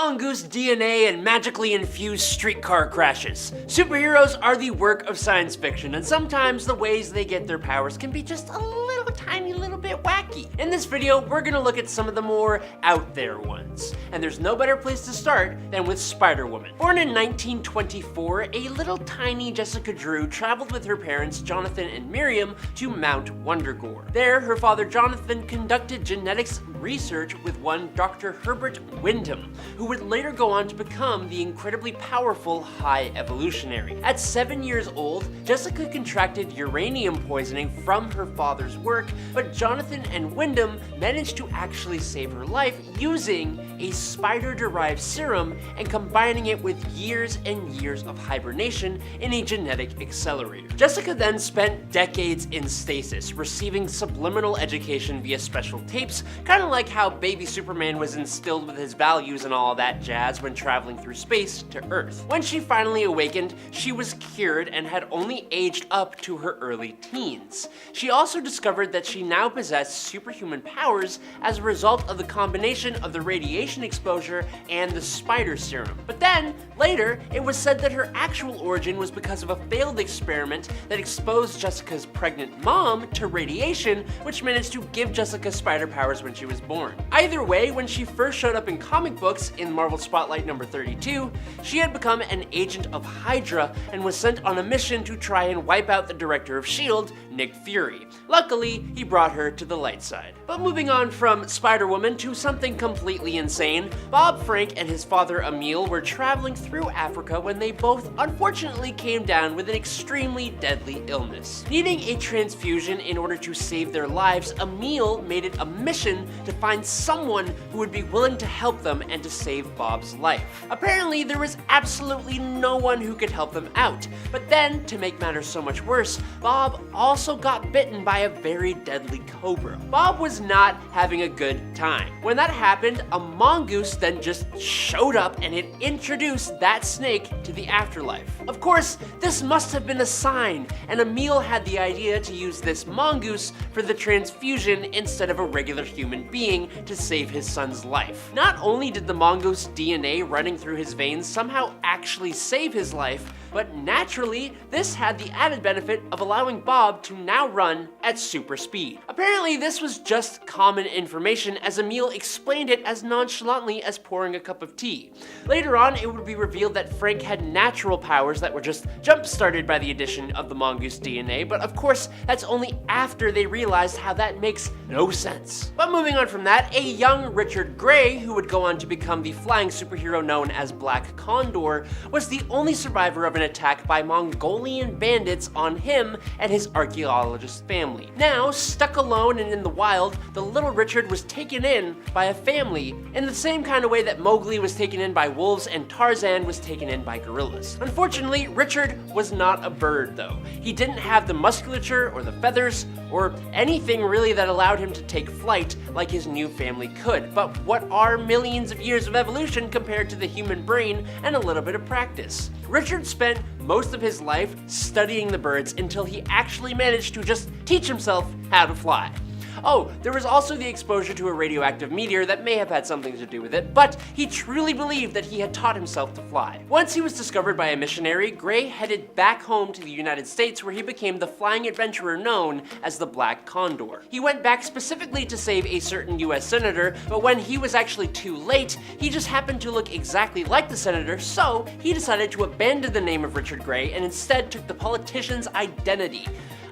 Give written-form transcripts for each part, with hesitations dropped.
Mongoose DNA and magically infused streetcar crashes. Superheroes are the work of science fiction, and sometimes the ways they get their powers can be just a little tiny little bit wacky. In this video, we're gonna look at some of the more out there ones. And there's no better place to start than with Spider-Woman. Born in 1924, a little tiny Jessica Drew traveled with her parents Jonathan and Miriam to Mount Wundagore. There, her father Jonathan conducted genetics research with one Dr. Herbert Wyndham, who would later go on to become the incredibly powerful High Evolutionary. At 7 years old, Jessica contracted uranium poisoning from her father's work, but Jonathan and Wyndham managed to actually save her life using a spider-derived serum and combining it with years and years of hibernation in a genetic accelerator. Jessica then spent decades in stasis, receiving subliminal education via special tapes, kind of like how baby Superman was instilled with his values and all that jazz when traveling through space to Earth. When she finally awakened, she was cured and had only aged up to her early teens. She also discovered that she now possessed superhuman powers as a result of the combination of the radiation exposure and the spider serum. But then, later, it was said that her actual origin was because of a failed experiment that exposed Jessica's pregnant mom to radiation, which managed to give Jessica spider powers when she was born. Either way, when she first showed up in comic books in Marvel Spotlight number 32, she had become an agent of Hydra and was sent on a mission to try and wipe out the director of S.H.I.E.L.D., Nick Fury. Luckily, he brought her to the light side. But moving on from Spider-Woman to something completely insane, Bob Frank and his father Emil were traveling through Africa when they both unfortunately came down with an extremely deadly illness. Needing a transfusion in order to save their lives, Emil made it a mission to find someone who would be willing to help them and to save Bob's life. Apparently, there was absolutely no one who could help them out. But then, to make matters so much worse, Bob also got bitten by a very deadly cobra. Bob was not having a good time. When that happened, a mongoose then just showed up and it introduced that snake to the afterlife. Of course, this must have been a sign, and Emil had the idea to use this mongoose for the transfusion instead of a regular human being to save his son's life. Not only did the mongoose DNA running through his veins somehow actually save his life, but naturally, this had the added benefit of allowing Bob to now run at super speed. Apparently, this was just common information, as Emil explained it as nonchalantly as pouring a cup of tea. Later on, it would be revealed that Frank had natural powers that were just jump-started by the addition of the mongoose DNA, but of course, that's only after they realized how that makes no sense. But moving on from that, a young Richard Grey, who would go on to become the flying superhero known as Black Condor, was the only survivor of an attack by Mongolian bandits on him and his archaeologist family. Now, stuck alone and in the wild, the little Richard was taken in by a family in the same kind of way that Mowgli was taken in by wolves and Tarzan was taken in by gorillas. Unfortunately, Richard was not a bird though. He didn't have the musculature or the feathers or anything really that allowed him to take flight like his new family could. But what are millions of years of evolution compared to the human brain and a little bit of practice? Richard spent most of his life studying the birds until he actually managed to just teach himself how to fly. Oh, there was also the exposure to a radioactive meteor that may have had something to do with it, but he truly believed that he had taught himself to fly. Once he was discovered by a missionary, Grey headed back home to the United States, where he became the flying adventurer known as the Black Condor. He went back specifically to save a certain US senator, but when he was actually too late, he just happened to look exactly like the senator, so he decided to abandon the name of Richard Grey and instead took the politician's identity.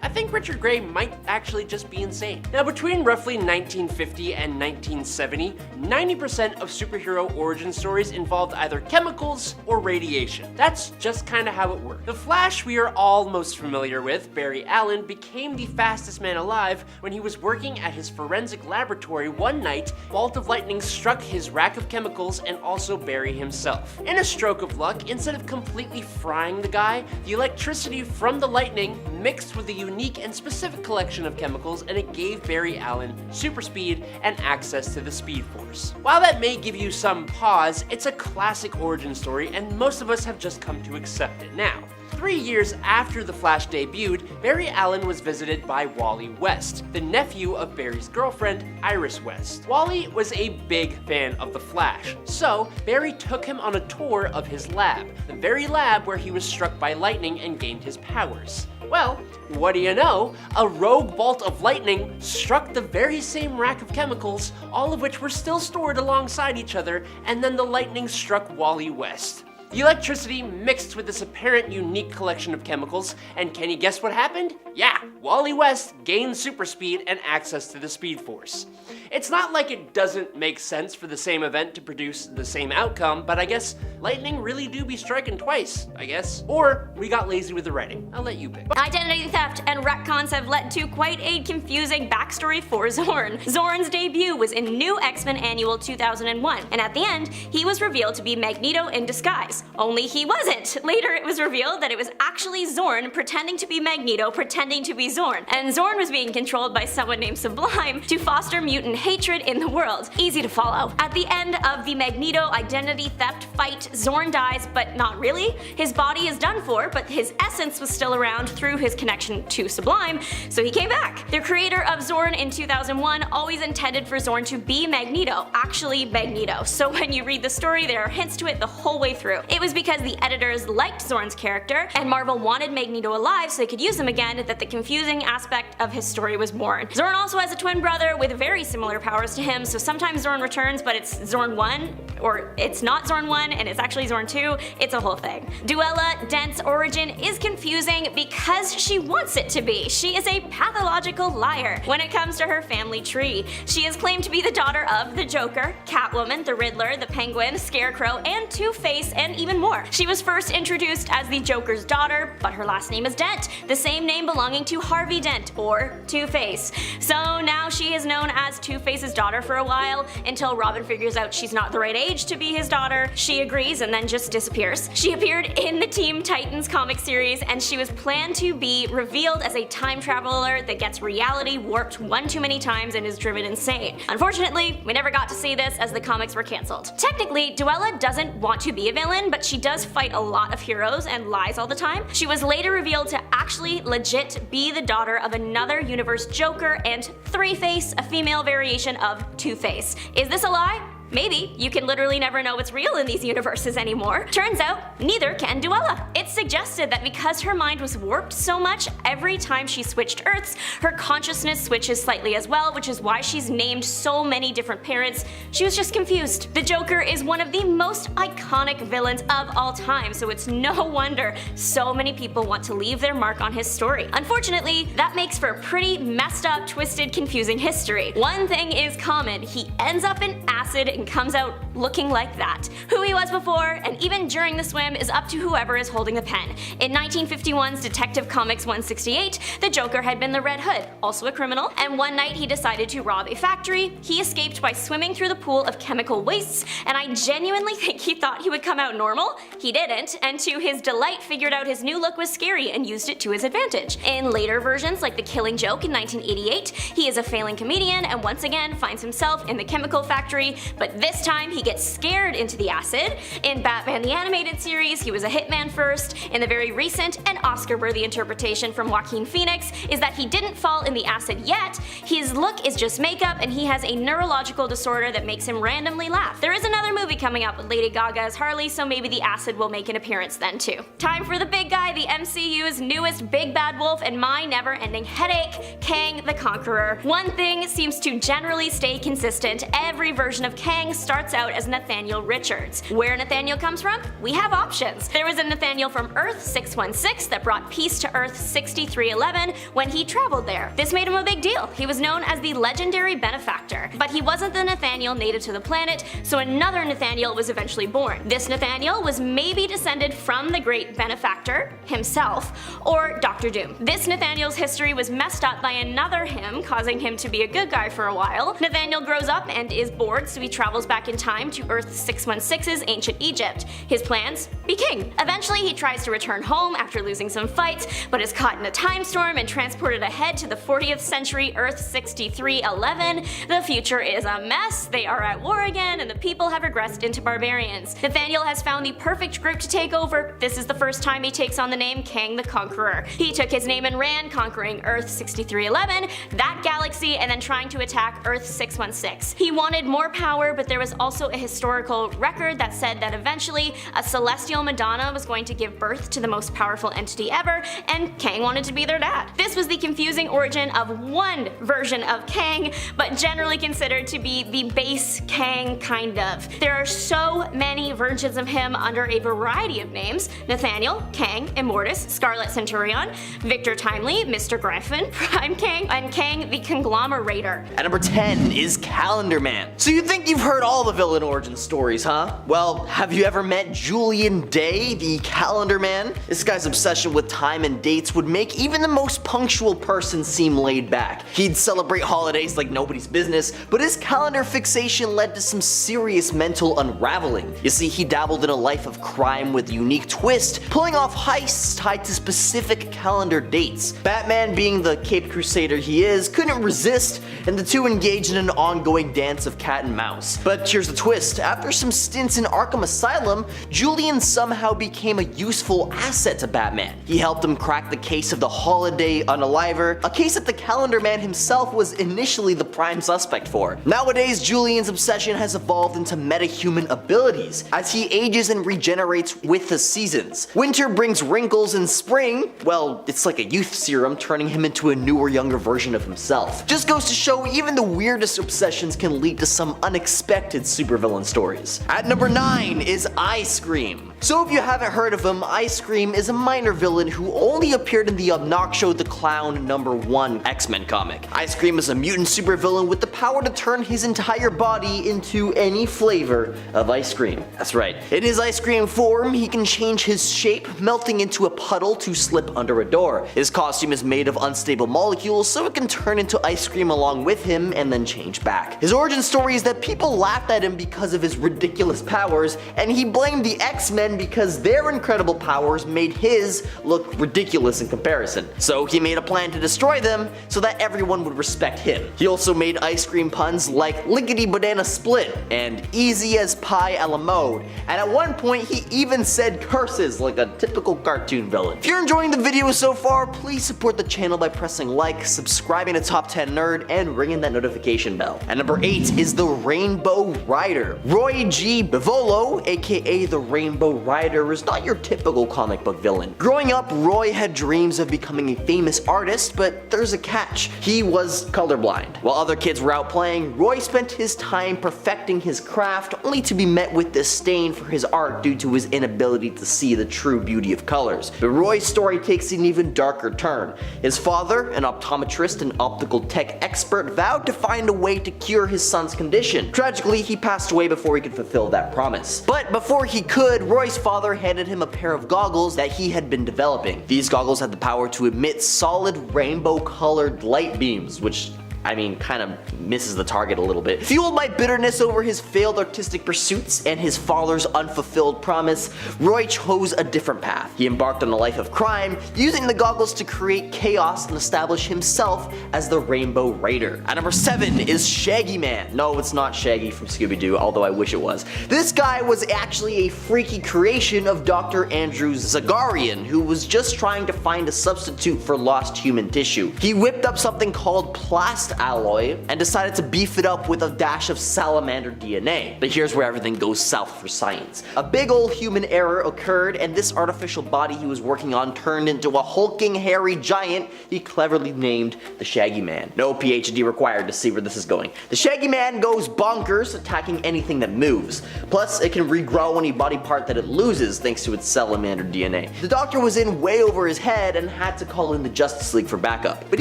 I think Richard Grey might actually just be insane. Now, between roughly 1950 and 1970, 90% of superhero origin stories involved either chemicals or radiation. That's just kind of how it worked. The Flash we are all most familiar with, Barry Allen, became the fastest man alive when he was working at his forensic laboratory one night. A bolt of lightning struck his rack of chemicals and also Barry himself. In a stroke of luck, instead of completely frying the guy, the electricity from the lightning mixed with the unique and specific collection of chemicals, and it gave Barry Allen super speed and access to the Speed Force. While that may give you some pause, it's a classic origin story and most of us have just come to accept it now. 3 years after The Flash debuted, Barry Allen was visited by Wally West, the nephew of Barry's girlfriend, Iris West. Wally was a big fan of The Flash, so Barry took him on a tour of his lab, the very lab where he was struck by lightning and gained his powers. Well, what do you know? A rogue bolt of lightning struck the very same rack of chemicals, all of which were still stored alongside each other, and then the lightning struck Wally West. The electricity mixed with this apparent unique collection of chemicals, and can you guess what happened? Yeah, Wally West gained super speed and access to the Speed Force. It's not like it doesn't make sense for the same event to produce the same outcome, but I guess lightning really do be striking twice, I guess. Or we got lazy with the writing. I'll let you pick. Identity theft and retcons have led to quite a confusing backstory for Xorn. Xorn's debut was in New X-Men Annual 2001, and at the end, he was revealed to be Magneto in disguise. Only he wasn't. Later it was revealed that it was actually Xorn pretending to be Magneto pretending to be Xorn, and Xorn was being controlled by someone named Sublime to foster mutant hatred in the world. Easy to follow. At the end of the Magneto identity theft fight, Xorn dies, but not really. His body is done for, but his essence was still around through his connection to Sublime, so he came back. The creator of Xorn in 2001 always intended for Xorn to be Magneto, actually Magneto, so when you read the story there are hints to it the whole way through. It was because the editors liked Xorn's character, and Marvel wanted Magneto alive so they could use him again, that the confusing aspect of his story was born. Xorn also has a twin brother with very similar powers to him, so sometimes Xorn returns but it's Xorn 1, or it's not Xorn 1 and it's actually Xorn 2, it's a whole thing. Duela Dent's origin is confusing because she wants it to be. She is a pathological liar when it comes to her family tree. She is claimed to be the daughter of the Joker, Catwoman, the Riddler, the Penguin, Scarecrow, and Two-Face, and even more. She was first introduced as the Joker's daughter, but her last name is Dent, the same name belonging to Harvey Dent, or Two-Face. So now she is known as Two-Face's daughter for a while, until Robin figures out she's not the right age to be his daughter. She agrees and then just disappears. She appeared in the Teen Titans comic series, and she was planned to be revealed as a time traveler that gets reality warped one too many times and is driven insane. Unfortunately, we never got to see this as the comics were cancelled. Technically, Duela doesn't want to be a villain, but she does fight a lot of heroes and lies all the time. She was later revealed to actually legit be the daughter of another universe Joker and Three-Face, a female variation of Two-Face. Is this a lie? Maybe. You can literally never know what's real in these universes anymore. Turns out, neither can Duela. It's suggested that because her mind was warped so much, every time she switched Earths, her consciousness switches slightly as well, which is why she's named so many different parents. She was just confused. The Joker is one of the most iconic villains of all time, so it's no wonder so many people want to leave their mark on his story. Unfortunately, that makes for a pretty messed up, twisted, confusing history. One thing is common: he ends up in acid and comes out looking like that. Who he was before, and even during the swim, is up to whoever is holding the pen. In 1951's Detective Comics 168, the Joker had been the Red Hood, also a criminal, and one night he decided to rob a factory. He escaped by swimming through the pool of chemical wastes, and I genuinely think he thought he would come out normal. He didn't, and to his delight figured out his new look was scary and used it to his advantage. In later versions, like The Killing Joke in 1988, he is a failing comedian and once again finds himself in the chemical factory, but this time he gets scared into the acid. In Batman the Animated Series, he was a hitman first. In the very recent and Oscar-worthy interpretation from Joaquin Phoenix is that he didn't fall in the acid yet. His look is just makeup, and he has a neurological disorder that makes him randomly laugh. There is another movie coming up with Lady Gaga as Harley, so maybe the acid will make an appearance then too. Time for the big guy, the MCU's newest big bad wolf and my never-ending headache, Kang the Conqueror. One thing seems to generally stay consistent: every version of Kang starts out as Nathaniel Richards. Where Nathaniel comes from? We have options. There was a Nathaniel from Earth 616 that brought peace to Earth 6311 when he traveled there. This made him a big deal. He was known as the legendary benefactor. But he wasn't the Nathaniel native to the planet, so another Nathaniel was eventually born. This Nathaniel was maybe descended from the great benefactor himself, or Dr. Doom. This Nathaniel's history was messed up by another him, causing him to be a good guy for a while. Nathaniel grows up and is bored, so he tries travels back in time to Earth 616's ancient Egypt. His plans? Be king. Eventually, he tries to return home after losing some fights, but is caught in a time storm and transported ahead to the 40th century Earth 6311. The future is a mess, they are at war again, and the people have regressed into barbarians. Nathaniel has found the perfect group to take over. This is the first time he takes on the name Kang the Conqueror. He took his name and ran, conquering Earth 6311, that galaxy, and then trying to attack Earth 616. He wanted more power, but there was also a historical record that said that eventually a celestial Madonna was going to give birth to the most powerful entity ever, and Kang wanted to be their dad. This was the confusing origin of one version of Kang, but generally considered to be the base Kang, kind of. There are so many versions of him under a variety of names: Nathaniel, Kang, Immortus, Scarlet Centurion, Victor Timely, Mr. Griffin, Prime Kang, and Kang the Conglomerator. At number 10 is Calendar Man. So you think you've heard all the villain origin stories, huh? Well, have you ever met Julian Day, the Calendar Man? This guy's obsession with time and dates would make even the most punctual person seem laid back. He'd celebrate holidays like nobody's business, but his calendar fixation led to some serious mental unraveling. You see, he dabbled in a life of crime with a unique twist, pulling off heists tied to specific calendar dates. Batman, being the Caped Crusader he is, couldn't resist, and the two engaged in an ongoing dance of cat and mouse. But here's the twist: after some stints in Arkham Asylum, Julian somehow became a useful asset to Batman. He helped him crack the case of the Holiday Unaliver, a case that the Calendar Man himself was initially the prime suspect for. Nowadays, Julian's obsession has evolved into metahuman abilities, as he ages and regenerates with the seasons. Winter brings wrinkles, and spring, well, it's like a youth serum, turning him into a newer, younger version of himself. Just goes to show even the weirdest obsessions can lead to some unexpected supervillain stories. At number 9 is Ice Cream. So if you haven't heard of him, Ice Cream is a minor villain who only appeared in the Obnoxio the Clown #1 X-Men comic. Ice Cream is a mutant supervillain with the power to turn his entire body into any flavor of ice cream. That's right. In his ice cream form, he can change his shape, melting into a puddle to slip under a door. His costume is made of unstable molecules, so it can turn into ice cream along with him and then change back. His origin story is that people laughed at him because of his ridiculous powers, and he blamed the X-Men because their incredible powers made his look ridiculous in comparison. So he made a plan to destroy them so that everyone would respect him. He also made ice cream puns like lickety banana split and easy as pie a la mode, and at one point he even said curses like a typical cartoon villain. If you're enjoying the video so far, please support the channel by pressing like, subscribing to Top 10 Nerd, and ringing that notification bell. At number 8 is the Rainbow Rider. Roy G. Bivolo, aka the Rainbow Rider, is not your typical comic book villain. Growing up, Roy had dreams of becoming a famous artist, but there's a catch: he was colorblind. While other kids were out playing, Roy spent his time perfecting his craft, only to be met with disdain for his art due to his inability to see the true beauty of colors. But Roy's story takes an even darker turn. His father, an optometrist and optical tech expert, vowed to find a way to cure his son's condition. Tragically, he passed away before he could fulfill that promise. But before he could, Roy's father handed him a pair of goggles that he had been developing. These goggles had the power to emit solid rainbow-colored light beams, which kind of misses the target a little bit. Fueled by bitterness over his failed artistic pursuits and his father's unfulfilled promise, Roy chose a different path. He embarked on a life of crime, using the goggles to create chaos and establish himself as the Rainbow Raider. At number 7 is Shaggy Man. No, it's not Shaggy from Scooby-Doo, although I wish it was. This guy was actually a freaky creation of Dr. Andrew Zagarian, who was just trying to find a substitute for lost human tissue. He whipped up something called plast alloy and decided to beef it up with a dash of salamander DNA. But here's where everything goes south for science. A big old human error occurred, and this artificial body he was working on turned into a hulking hairy giant he cleverly named the Shaggy Man. No PhD required to see where this is going. The Shaggy Man goes bonkers, attacking anything that moves. Plus, it can regrow any body part that it loses thanks to its salamander DNA. The Doctor was in way over his head and had to call in the Justice League for backup. But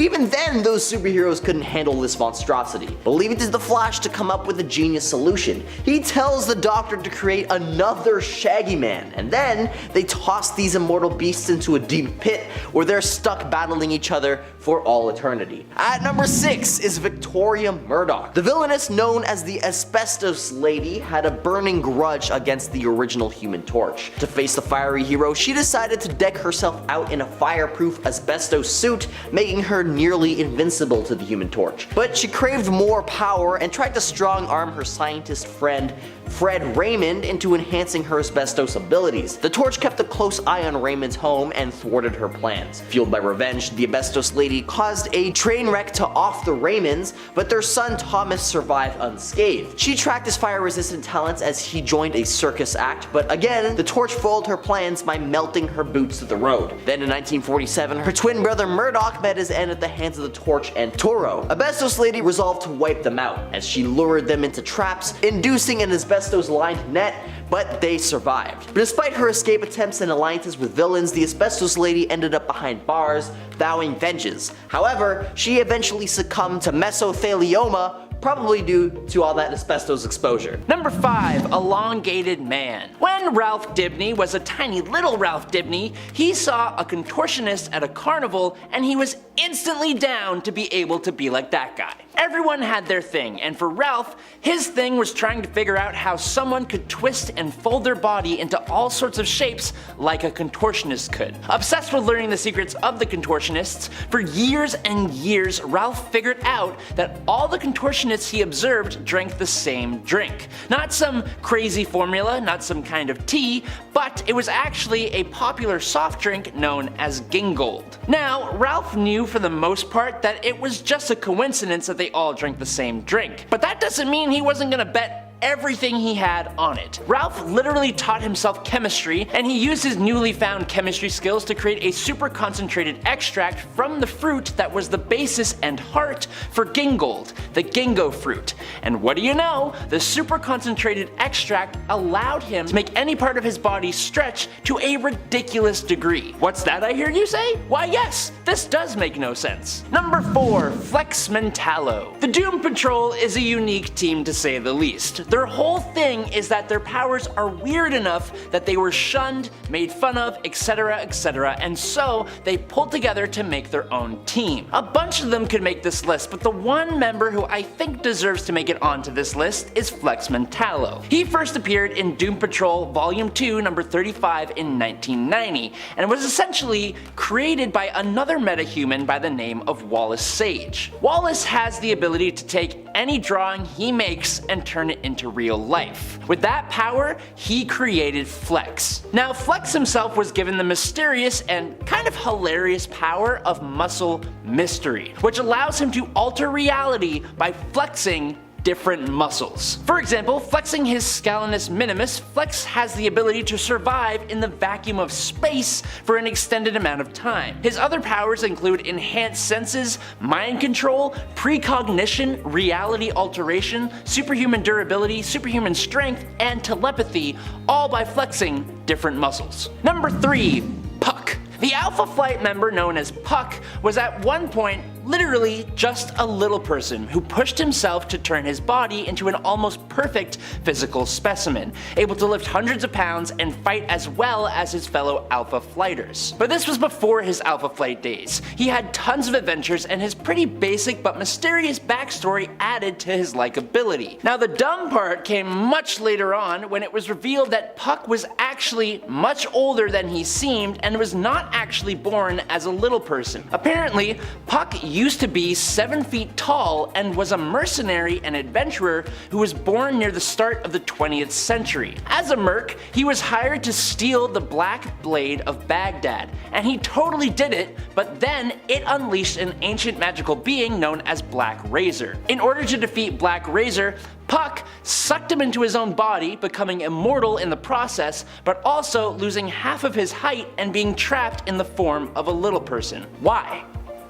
even then, those superheroes couldn't handle handle this monstrosity. But leave it to the Flash to come up with a genius solution. He tells the Doctor to create another Shaggy Man, and then they toss these immortal beasts into a deep pit where they're stuck battling each other for all eternity. At number 6 is Victoria Murdoch. The villainess known as the Asbestos Lady had a burning grudge against the original Human Torch. To face the fiery hero, she decided to deck herself out in a fireproof asbestos suit, making her nearly invincible to the Human Torch. But she craved more power and tried to strong-arm her scientist friend Fred Raymond into enhancing her asbestos abilities. The Torch kept a close eye on Raymond's home and thwarted her plans. Fueled by revenge, the Asbestos Lady caused a train wreck to off the Raymonds, but their son Thomas survived unscathed. She tracked his fire-resistant talents as he joined a circus act, but again, the Torch foiled her plans by melting her boots to the road. Then in 1947, her twin brother Murdoch met his end at the hands of the Torch and Toro. Asbestos Lady resolved to wipe them out, as she lured them into traps, inducing an asbestos-lined net, but they survived. But despite her escape attempts and alliances with villains, the Asbestos Lady ended up behind bars, vowing vengeance. However, she eventually succumbed to mesothelioma, probably due to all that asbestos exposure. Number 5, Elongated Man. When Ralph Dibny was a tiny little Ralph Dibny, he saw a contortionist at a carnival and he was instantly down to be able to be like that guy. Everyone had their thing, and for Ralph, his thing was trying to figure out how someone could twist and fold their body into all sorts of shapes like a contortionist could. Obsessed with learning the secrets of the contortionists, for years and years Ralph figured out that all the contortionists he observed drank the same drink. Not some crazy formula, not some kind of tea, but it was actually a popular soft drink known as Gingold. Now, Ralph knew for the most part that it was just a coincidence that they all drank the same drink. But that doesn't mean he wasn't gonna bet everything he had on it. Ralph literally taught himself chemistry, and he used his newly found chemistry skills to create a super concentrated extract from the fruit that was the basis and heart for Gingold, the Gingo fruit. And what do you know? The super concentrated extract allowed him to make any part of his body stretch to a ridiculous degree. What's that, I hear you say? Why yes, this does make no sense. Number 4, Flex Mentallo. The Doom Patrol is a unique team to say the least. Their whole thing is that their powers are weird enough that they were shunned, made fun of, etc, etc, and so they pulled together to make their own team. A bunch of them could make this list, but the one member who I think deserves to make it onto this list is Flex Mentallo. He first appeared in Doom Patrol Volume 2, number 35 in 1990, and was essentially created by another metahuman by the name of Wallace Sage. Wallace has the ability to take any drawing he makes and turn it into real life. With that power, he created Flex. Now, Flex himself was given the mysterious and kind of hilarious power of muscle mystery, which allows him to alter reality by flexing different muscles. For example, flexing his scalenus minimus, Flex has the ability to survive in the vacuum of space for an extended amount of time. His other powers include enhanced senses, mind control, precognition, reality alteration, superhuman durability, superhuman strength, and telepathy, all by flexing different muscles. Number 3, Puck. The Alpha Flight member known as Puck was at one point literally just a little person who pushed himself to turn his body into an almost perfect physical specimen, able to lift hundreds of pounds and fight as well as his fellow Alpha Flighters. But this was before his Alpha Flight days. He had tons of adventures and his pretty basic but mysterious backstory added to his likability. Now the dumb part came much later on when it was revealed that Puck was actually much older than he seemed and was not actually born as a little person. Apparently, Puck used to be 7 feet tall and was a mercenary and adventurer who was born near the start of the 20th century. As a merc, he was hired to steal the Black Blade of Baghdad, and he totally did it, but then it unleashed an ancient magical being known as Black Razor. In order to defeat Black Razor, Puck sucked him into his own body, becoming immortal in the process, but also losing half of his height and being trapped in the form of a little person. Why?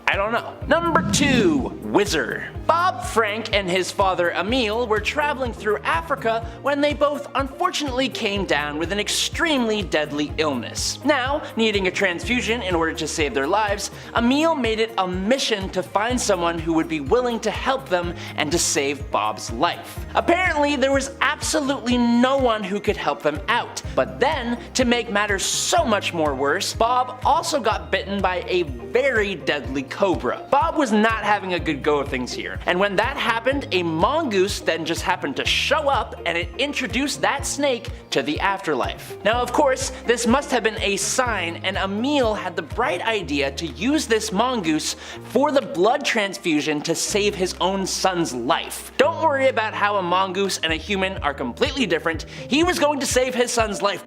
I don't know. Number 2, Whizzer. Bob Frank and his father Emil were traveling through Africa when they both unfortunately came down with an extremely deadly illness. Now, needing a transfusion in order to save their lives, Emil made it a mission to find someone who would be willing to help them and to save Bob's life. Apparently, there was absolutely no one who could help them out. But then, to make matters so much more worse, Bob also got bitten by a very deadly cobra. Bob was not having a good go of things here, and when that happened, a mongoose then just happened to show up and it introduced that snake to the afterlife. Now of course, this must have been a sign, and Emil had the bright idea to use this mongoose for the blood transfusion to save his own son's life. Don't worry about how a mongoose and a human are completely different, he was going to save his son's life.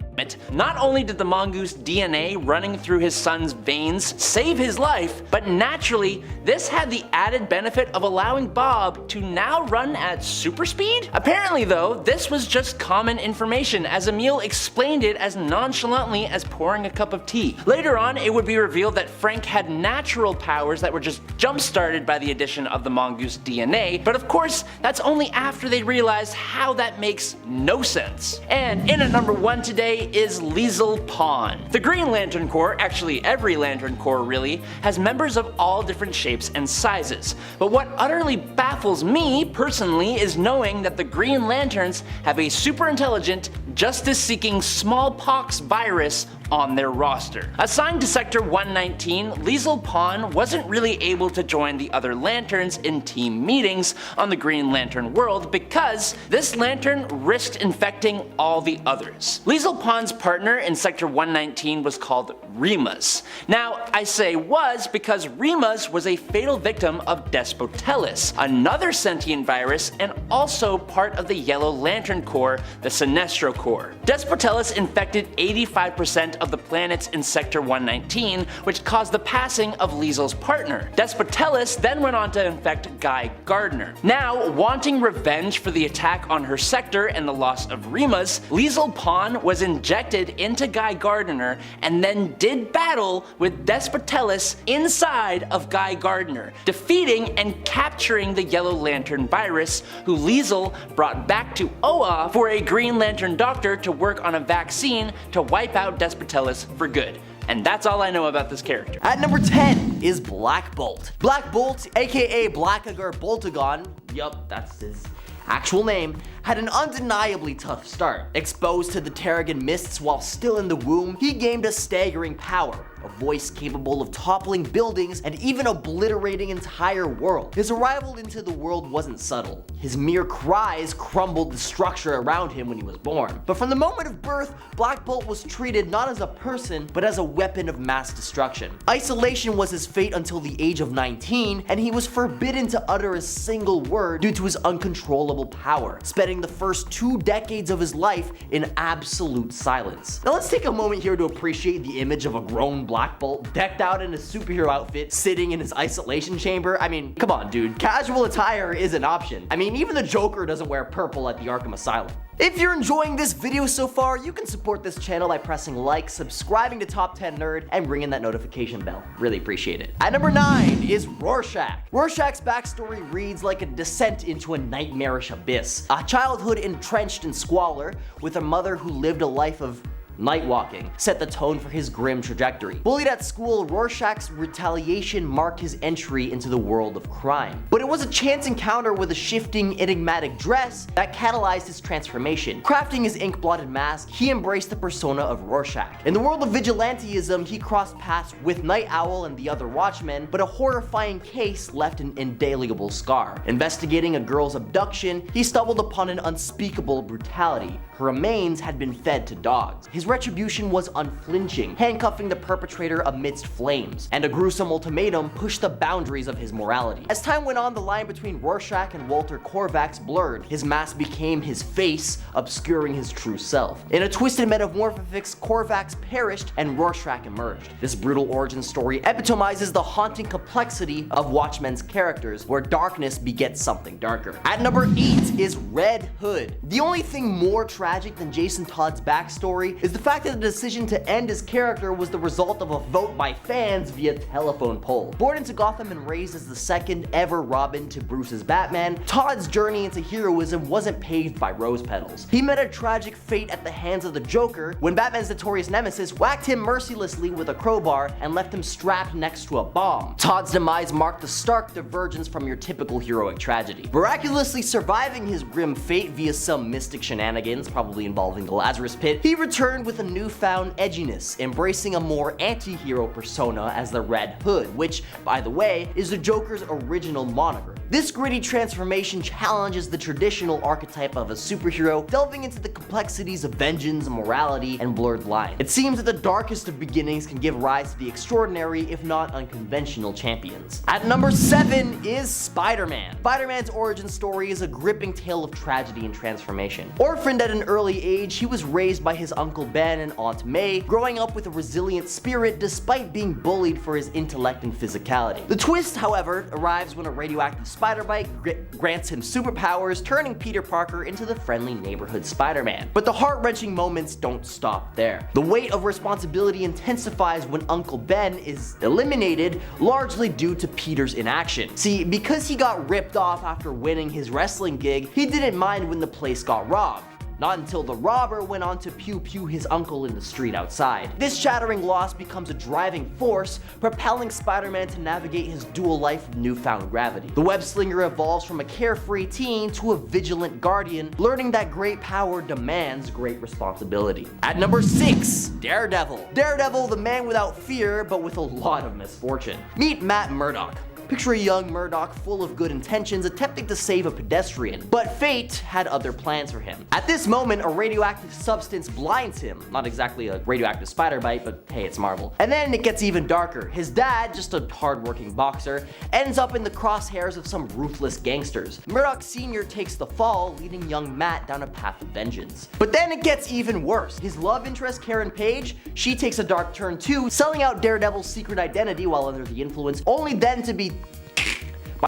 Not only did the mongoose DNA running through his son's veins save his life, but naturally, this had the added benefit of allowing Bob to now run at super speed? Apparently though, this was just common information, as Emil explained it as nonchalantly as pouring a cup of tea. Later on, it would be revealed that Frank had natural powers that were just jump-started by the addition of the mongoose DNA, but of course, that's only after they realized how that makes no sense. And in at number 1 today is Leezle Pon. The Green Lantern Corps, actually every Lantern Corps really, has members of all different shapes and sizes. But what utterly baffles me personally is knowing that the Green Lanterns have a super intelligent, justice-seeking smallpox virus on their roster. Assigned to Sector 119, Leezle Pon wasn't really able to join the other Lanterns in team meetings on the Green Lantern world because this Lantern risked infecting all the others. Leezle Pon's partner in Sector 119 was called Remus. Now, I say was because Remus was a fatal victim of Despotellus, another sentient virus and also part of the Yellow Lantern Corps, the Sinestro Corps. Despotellus infected 85% of the planets in Sector 119, which caused the passing of Leezle's partner. Despotellus then went on to infect Guy Gardner. Now, wanting revenge for the attack on her sector and the loss of Remus, Leezle Pon was injected into Guy Gardner and then did battle with Despotellus inside of Guy Gardner, defeating and capturing the Yellow Lantern virus, who Leezle brought back to Oa for a Green Lantern doctor to work on a vaccine to wipe out Despotellus for good. And that's all I know about this character. At number 10 is Black Bolt. Black Bolt, aka Blackagar Boltagon, yup, that's his actual name, had an undeniably tough start. Exposed to the Terrigen mists while still in the womb, he gained a staggering power, a voice capable of toppling buildings and even obliterating entire worlds. His arrival into the world wasn't subtle. His mere cries crumbled the structure around him when he was born. But from the moment of birth, Black Bolt was treated not as a person, but as a weapon of mass destruction. Isolation was his fate until the age of 19, and he was forbidden to utter a single word due to his uncontrollable power, spending the first 2 decades of his life in absolute silence. Now let's take a moment here to appreciate the image of a grown Black Bolt decked out in a superhero outfit sitting in his isolation chamber. I mean, come on dude, casual attire is an option. I mean, even the Joker doesn't wear purple at the Arkham Asylum. If you're enjoying this video so far, you can support this channel by pressing like, subscribing to Top 10 Nerd, and ringing that notification bell. Really appreciate it. At number 9 is Rorschach. Rorschach's backstory reads like a descent into a nightmarish abyss. A childhood entrenched in squalor, with a mother who lived a life of night walking set the tone for his grim trajectory. Bullied at school, Rorschach's retaliation marked his entry into the world of crime. But it was a chance encounter with a shifting, enigmatic dress that catalyzed his transformation. Crafting his ink-blotted mask, he embraced the persona of Rorschach. In the world of vigilantism, he crossed paths with Night Owl and the other Watchmen, but a horrifying case left an indelible scar. Investigating a girl's abduction, he stumbled upon an unspeakable brutality. Her remains had been fed to dogs. His retribution was unflinching, handcuffing the perpetrator amidst flames, and a gruesome ultimatum pushed the boundaries of his morality. As time went on, the line between Rorschach and Walter Korvax blurred. His mask became his face, obscuring his true self. In a twisted metamorphosis, Korvax perished and Rorschach emerged. This brutal origin story epitomizes the haunting complexity of Watchmen's characters, where darkness begets something darker. At number 8 is Red Hood. The only thing more tragic than Jason Todd's backstory is the fact that the decision to end his character was the result of a vote by fans via telephone poll. Born into Gotham and raised as the second ever Robin to Bruce's Batman, Todd's journey into heroism wasn't paved by rose petals. He met a tragic fate at the hands of the Joker when Batman's notorious nemesis whacked him mercilessly with a crowbar and left him strapped next to a bomb. Todd's demise marked a stark divergence from your typical heroic tragedy. Miraculously surviving his grim fate via some mystic shenanigans, probably involving the Lazarus Pit, he returned with a newfound edginess, embracing a more anti-hero persona as the Red Hood, which, by the way, is the Joker's original moniker. This gritty transformation challenges the traditional archetype of a superhero, delving into the complexities of vengeance, morality, and blurred lines. It seems that the darkest of beginnings can give rise to the extraordinary, if not unconventional, champions. At number 7 is Spider-Man. Spider-Man's origin story is a gripping tale of tragedy and transformation. Orphaned at an early age, he was raised by his Uncle Ben and Aunt May, growing up with a resilient spirit despite being bullied for his intellect and physicality. The twist, however, arrives when a radioactive spider bite grants him superpowers, turning Peter Parker into the friendly neighborhood Spider-Man. But the heart-wrenching moments don't stop there. The weight of responsibility intensifies when Uncle Ben is eliminated, largely due to Peter's inaction. See, because he got ripped off after winning his wrestling gig, he didn't mind when the place got robbed. Not until the robber went on to pew-pew his uncle in the street outside. This shattering loss becomes a driving force, propelling Spider-Man to navigate his dual life of newfound gravity. The web-slinger evolves from a carefree teen to a vigilant guardian, learning that great power demands great responsibility. At number 6, Daredevil. Daredevil, the man without fear, but with a lot of misfortune. Meet Matt Murdock. Picture a young Murdock full of good intentions attempting to save a pedestrian, but fate had other plans for him. At this moment, a radioactive substance blinds him. Not exactly a radioactive spider bite, but hey, it's Marvel. And then it gets even darker. His dad, just a hardworking boxer, ends up in the crosshairs of some ruthless gangsters. Murdock Sr. takes the fall, leading young Matt down a path of vengeance. But then it gets even worse. His love interest, Karen Page, she takes a dark turn too, selling out Daredevil's secret identity while under the influence, only then to be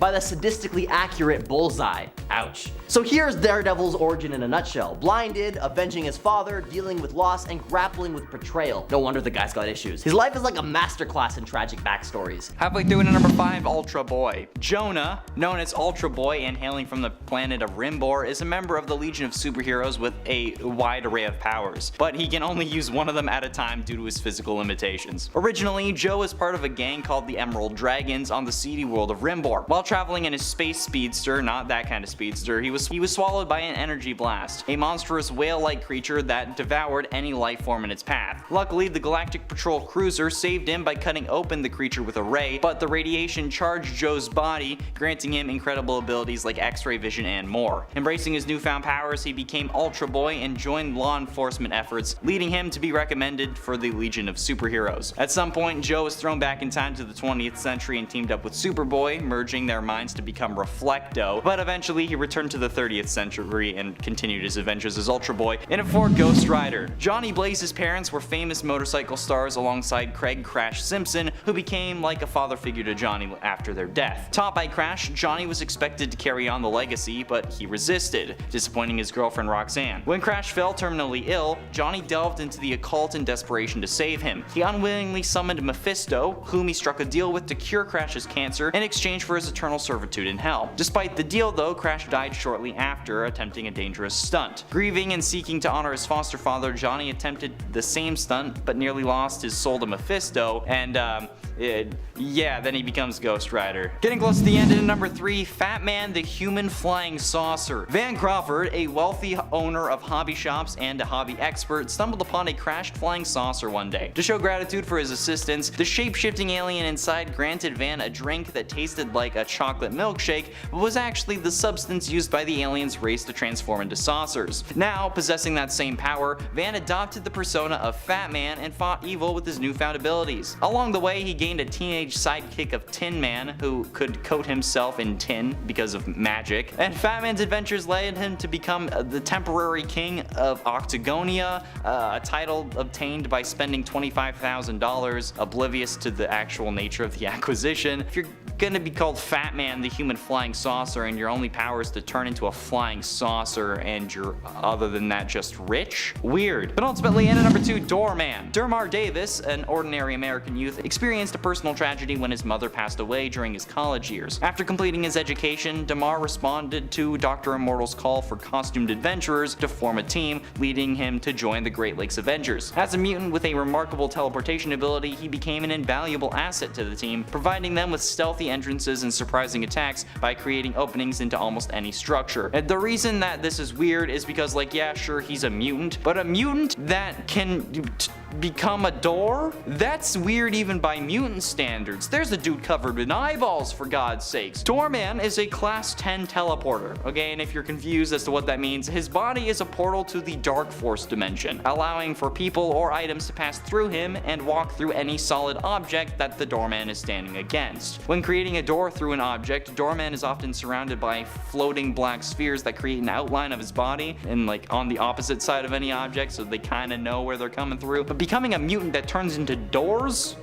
by the sadistically accurate Bullseye. Ouch. So here's Daredevil's origin in a nutshell. Blinded, avenging his father, dealing with loss, and grappling with betrayal. No wonder the guy's got issues. His life is like a masterclass in tragic backstories. Halfway through into number 5, Ultra Boy. Jonah, known as Ultra Boy and hailing from the planet of Rimbor, is a member of the Legion of Superheroes with a wide array of powers, but he can only use one of them at a time due to his physical limitations. Originally, Joe was part of a gang called the Emerald Dragons on the seedy world of Rimbor. While traveling in his space speedster, not that kind of speedster, he was swallowed by an energy blast, a monstrous whale-like creature that devoured any life form in its path. Luckily, the Galactic Patrol cruiser saved him by cutting open the creature with a ray, but the radiation charged Joe's body, granting him incredible abilities like X-ray vision and more. Embracing his newfound powers, he became Ultra Boy and joined law enforcement efforts, leading him to be recommended for the Legion of Superheroes. At some point, Joe was thrown back in time to the 20th century and teamed up with Superboy, merging their minds to become Reflecto, but eventually he returned to the 30th century and continued his adventures as Ultra Boy in it for Ghost Rider. Johnny Blaze's parents were famous motorcycle stars alongside Craig Crash Simpson, who became like a father figure to Johnny after their death. Taught by Crash, Johnny was expected to carry on the legacy, but he resisted, disappointing his girlfriend Roxanne. When Crash fell terminally ill, Johnny delved into the occult in desperation to save him. He unwillingly summoned Mephisto, whom he struck a deal with to cure Crash's cancer in exchange for his eternal servitude in hell. Despite the deal though, Crash died shortly after, attempting a dangerous stunt. Grieving and seeking to honor his foster father, Johnny attempted the same stunt, but nearly lost his soul to Mephisto, and then he becomes Ghost Rider. Getting close to the end, in number 3, Fat Man the Human Flying Saucer. Van Crawford, a wealthy owner of hobby shops and a hobby expert, stumbled upon a crashed flying saucer one day. To show gratitude for his assistance, the shape-shifting alien inside granted Van a drink that tasted like a chocolate milkshake, but was actually the substance used by the alien's race to transform into saucers. Now, possessing that same power, Van adopted the persona of Fat Man and fought evil with his newfound abilities. Along the way, he gained a teenage sidekick of Tin Man, who could coat himself in tin because of magic, and Fat Man's adventures led him to become the temporary king of Octagonia, a title obtained by spending $25,000, oblivious to the actual nature of the acquisition. If you're gonna be called Fat Fat Man the human flying saucer and your only power is to turn into a flying saucer and you're other than that just rich? Weird. But ultimately in at number 2, Doorman. Dermar Davis, an ordinary American youth, experienced a personal tragedy when his mother passed away during his college years. After completing his education, Dermar responded to Dr. Immortal's call for costumed adventurers to form a team, leading him to join the Great Lakes Avengers. As a mutant with a remarkable teleportation ability, he became an invaluable asset to the team, providing them with stealthy entrances and surprising attacks by creating openings into almost any structure. And the reason that this is weird is because, like, yeah, sure, he's a mutant, but a mutant that can become a door? That's weird even by mutant standards. There's a dude covered in eyeballs, for God's sakes. Doorman is a class 10 teleporter, okay, and if you're confused as to what that means, his body is a portal to the Dark Force dimension, allowing for people or items to pass through him and walk through any solid object that the Doorman is standing against. When creating a door through an object, Doorman is often surrounded by floating black spheres that create an outline of his body and like on the opposite side of any object so they kind of know where they're coming through. But becoming a mutant that turns into doors?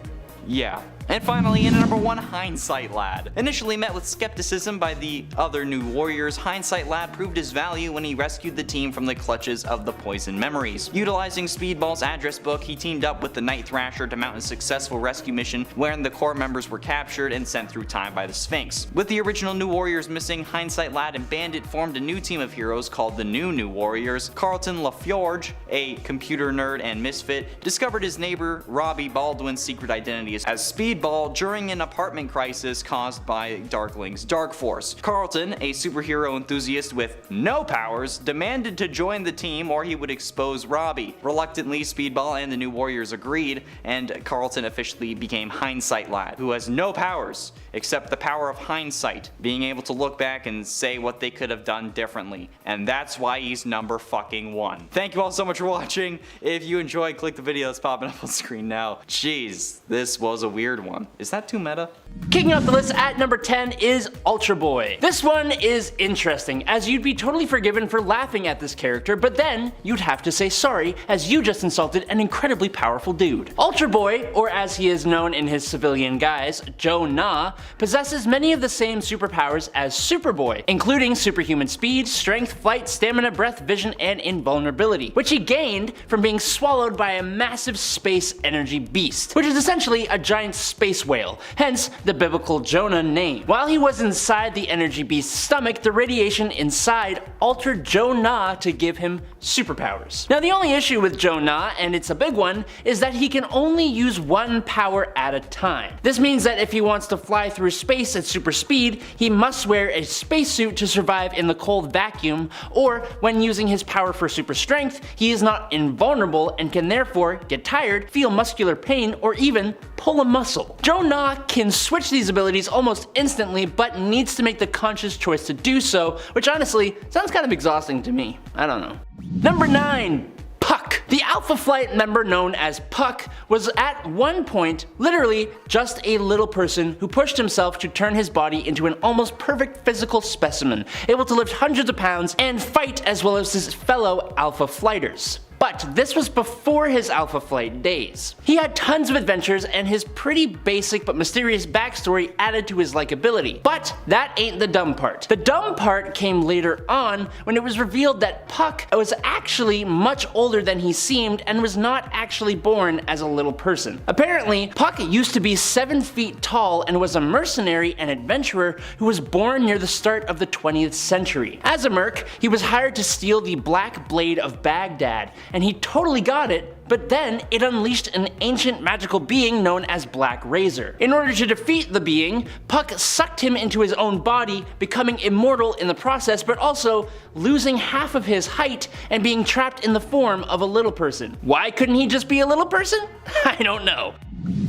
Yeah. And finally, in at number 1, Hindsight Lad. Initially met with skepticism by the other new warriors, Hindsight Lad proved his value when he rescued the team from the clutches of the Poison Memories. Utilizing Speedball's address book, he teamed up with the Night Thrasher to mount a successful rescue mission wherein the core members were captured and sent through time by the Sphinx. With the original New Warriors missing, Hindsight Lad and Bandit formed a new team of heroes called the New Warriors. Carlton LaForge, a computer nerd and misfit, discovered his neighbor Robbie Baldwin's secret identity as Speedball during an apartment crisis caused by Darkling's Dark Force. Carlton, a superhero enthusiast with no powers, demanded to join the team or he would expose Robbie. Reluctantly, Speedball and the New Warriors agreed, and Carlton officially became Hindsight Lad, who has no powers except the power of hindsight, being able to look back and say what they could have done differently. And that's why he's number fucking 1. Thank you all so much for watching. If you enjoyed, click the video that's popping up on screen now. Jeez, this was a weird one. Is that too meta? Kicking off the list at number 10 is Ultra Boy. This one is interesting, as you'd be totally forgiven for laughing at this character, but then you'd have to say sorry as you just insulted an incredibly powerful dude. Ultra Boy, or as he is known in his civilian guise, Joe Na, possesses many of the same superpowers as Superboy, including superhuman speed, strength, flight, stamina, breath, vision, and invulnerability, which he gained from being swallowed by a massive space energy beast, which is essentially a giant space whale, hence the biblical Jonah name. While he was inside the energy beast's stomach, the radiation inside altered Joe Na to give him superpowers. Now the only issue with Joe Na, and it's a big one, is that he can only use one power at a time. This means that if he wants to fly through space at super speed, he must wear a spacesuit to survive in the cold vacuum, or when using his power for super strength, he is not invulnerable and can therefore get tired, feel muscular pain, or even pull a muscle. Joe Na can switch these abilities almost instantly, but needs to make the conscious choice to do so, which honestly sounds kind of exhausting to me. I don't know. Number 9. Puck. The Alpha Flight member known as Puck was at one point literally just a little person who pushed himself to turn his body into an almost perfect physical specimen, able to lift hundreds of pounds and fight as well as his fellow Alpha Flighters. But this was before his Alpha Flight days. He had tons of adventures and his pretty basic but mysterious backstory added to his likability. But that ain't the dumb part. The dumb part came later on when it was revealed that Puck was actually much older than he seemed and was not actually born as a little person. Apparently, Puck used to be 7 feet tall and was a mercenary and adventurer who was born near the start of the 20th century. As a merc, he was hired to steal the Black Blade of Baghdad, and he totally got it, but then it unleashed an ancient magical being known as Black Razor. In order to defeat the being, Puck sucked him into his own body, becoming immortal in the process, but also losing half of his height and being trapped in the form of a little person. Why couldn't he just be a little person? I don't know.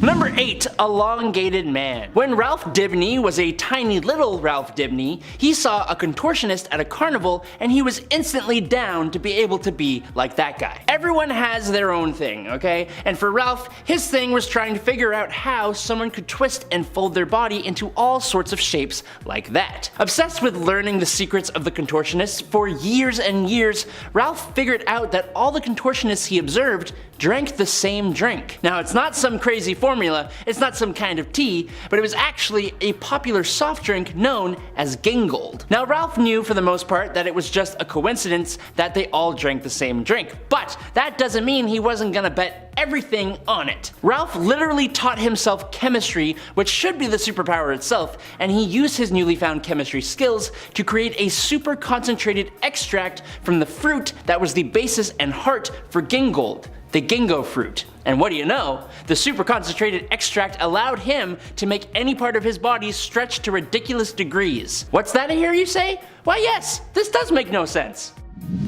Number 8. Elongated Man. When Ralph Dibny was a tiny little Ralph Dibny, he saw a contortionist at a carnival and he was instantly down to be able to be like that guy. Everyone has their own thing, okay? And for Ralph, his thing was trying to figure out how someone could twist and fold their body into all sorts of shapes like that. Obsessed with learning the secrets of the contortionists for years and years, Ralph figured out that all the contortionists he observed drank the same drink. Now it's not some crazy crazy formula, it's not some kind of tea, but it was actually a popular soft drink known as Gingold. Now Ralph knew for the most part that it was just a coincidence that they all drank the same drink, but that doesn't mean he wasn't gonna bet everything on it. Ralph literally taught himself chemistry, which should be the superpower itself, and he used his newly found chemistry skills to create a super concentrated extract from the fruit that was the basis and heart for Gingold, the Gingo fruit. And what do you know? The super concentrated extract allowed him to make any part of his body stretch to ridiculous degrees. What's that I hear you say? Why yes, this does make no sense.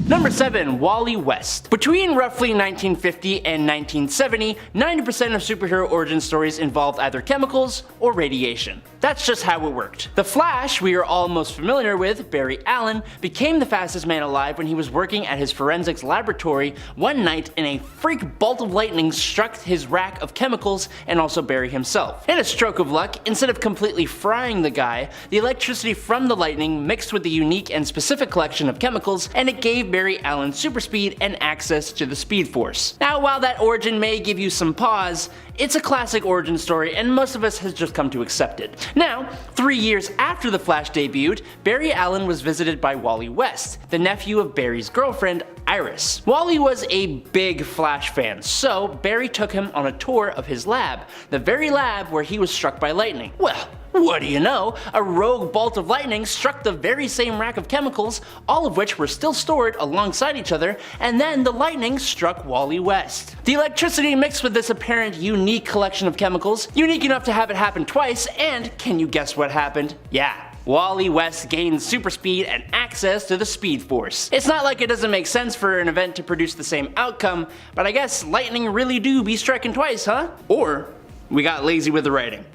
Number 7. Wally West. Between roughly 1950 and 1970, 90% of superhero origin stories involved either chemicals or radiation. That's just how it worked. The Flash, we are all most familiar with, Barry Allen, became the fastest man alive when he was working at his forensics laboratory one night and a freak bolt of lightning struck his rack of chemicals and also Barry himself. In a stroke of luck, instead of completely frying the guy, the electricity from the lightning mixed with the unique and specific collection of chemicals, and it gave Barry Allen super speed and access to the Speed Force. Now, while that origin may give you some pause, it's a classic origin story and most of us has just come to accept it. Now, 3 years after the Flash debuted, Barry Allen was visited by Wally West, the nephew of Barry's girlfriend, Iris. Wally was a big Flash fan, so Barry took him on a tour of his lab, the very lab where he was struck by lightning. Well, what do you know? A rogue bolt of lightning struck the very same rack of chemicals, all of which were still stored alongside each other, and then the lightning struck Wally West. The electricity mixed with this apparent unique collection of chemicals, unique enough to have it happen twice, and can you guess what happened? Yeah. Wally West gained super speed and access to the Speed Force. It's not like it doesn't make sense for an event to produce the same outcome, but I guess lightning really do be striking twice, huh? Or we got lazy with the writing.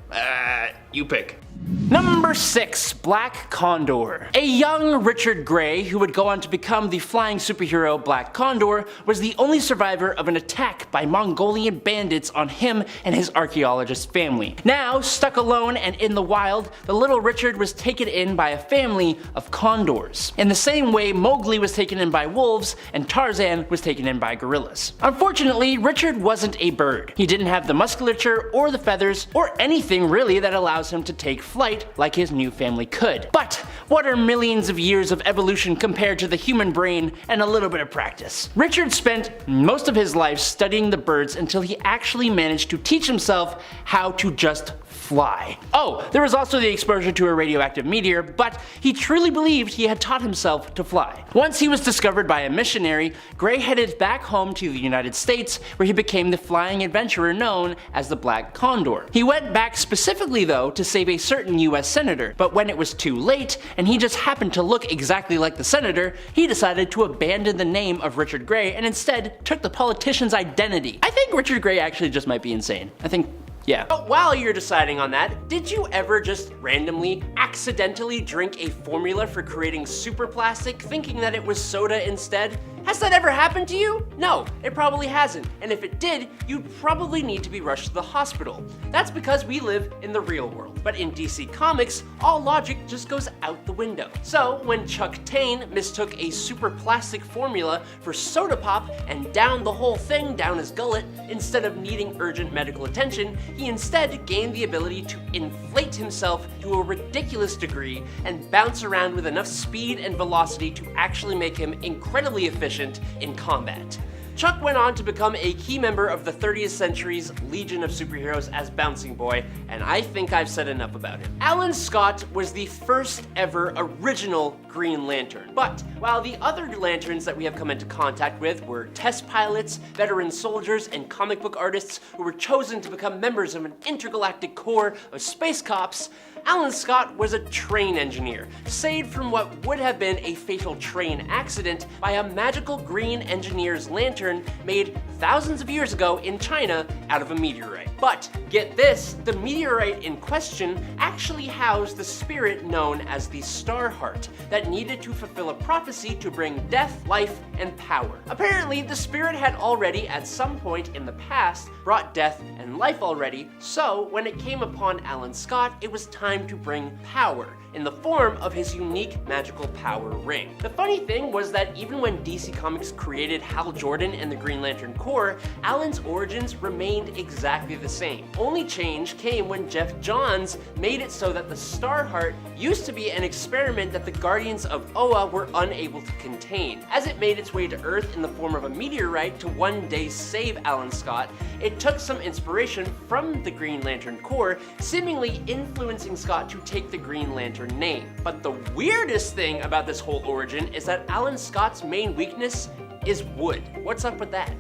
You pick. Number 6. Black Condor. A young Richard Grey, who would go on to become the flying superhero Black Condor, was the only survivor of an attack by Mongolian bandits on him and his archaeologist family. Now, stuck alone and in the wild, the little Richard was taken in by a family of condors. In the same way Mowgli was taken in by wolves and Tarzan was taken in by gorillas. Unfortunately, Richard wasn't a bird. He didn't have the musculature or the feathers or anything really that allows him to take flight like his new family could. But what are millions of years of evolution compared to the human brain and a little bit of practice? Richard spent most of his life studying the birds until he actually managed to teach himself how to just fly. Oh, there was also the exposure to a radioactive meteor, but he truly believed he had taught himself to fly. Once he was discovered by a missionary, Grey headed back home to the United States, where he became the flying adventurer known as the Black Condor. He went back specifically though to save a certain US senator, but when it was too late and he just happened to look exactly like the senator, he decided to abandon the name of Richard Grey and instead took the politician's identity. I think Richard Grey actually just might be insane. Yeah. But while you're deciding on that, did you ever just randomly, accidentally drink a formula for creating super plastic thinking that it was soda instead? Has that ever happened to you? No, it probably hasn't. And if it did, you'd probably need to be rushed to the hospital. That's because we live in the real world. But in DC Comics, all logic just goes out the window. So when Chuck Tane mistook a super plastic formula for soda pop and downed the whole thing down his gullet, instead of needing urgent medical attention, he instead gained the ability to inflate himself to a ridiculous degree and bounce around with enough speed and velocity to actually make him incredibly efficient in combat. Chuck went on to become a key member of the 30th century's Legion of Superheroes as Bouncing Boy, and I think I've said enough about him. Alan Scott was the first ever original Green Lantern, but while the other lanterns that we have come into contact with were test pilots, veteran soldiers, and comic book artists who were chosen to become members of an intergalactic corps of space cops, Alan Scott was a train engineer, saved from what would have been a fatal train accident by a magical green engineer's lantern made thousands of years ago in China out of a meteorite. But get this, the meteorite in question actually housed the spirit known as the Star Heart that needed to fulfill a prophecy to bring death, life, and power. Apparently, the spirit had already at some point in the past brought death and life already, so when it came upon Alan Scott, it was time time to bring power in the form of his unique magical power ring. The funny thing was that even when DC Comics created Hal Jordan and the Green Lantern Corps, Alan's origins remained exactly the same. Only change came when Jeff Johns made it so that the Starheart used to be an experiment that the Guardians of Oa were unable to contain. As it made its way to Earth in the form of a meteorite to one day save Alan Scott, it took some inspiration from the Green Lantern Corps, seemingly influencing Scott to take the Green Lantern name. But the weirdest thing about this whole origin is that Alan Scott's main weakness is wood. What's up with that?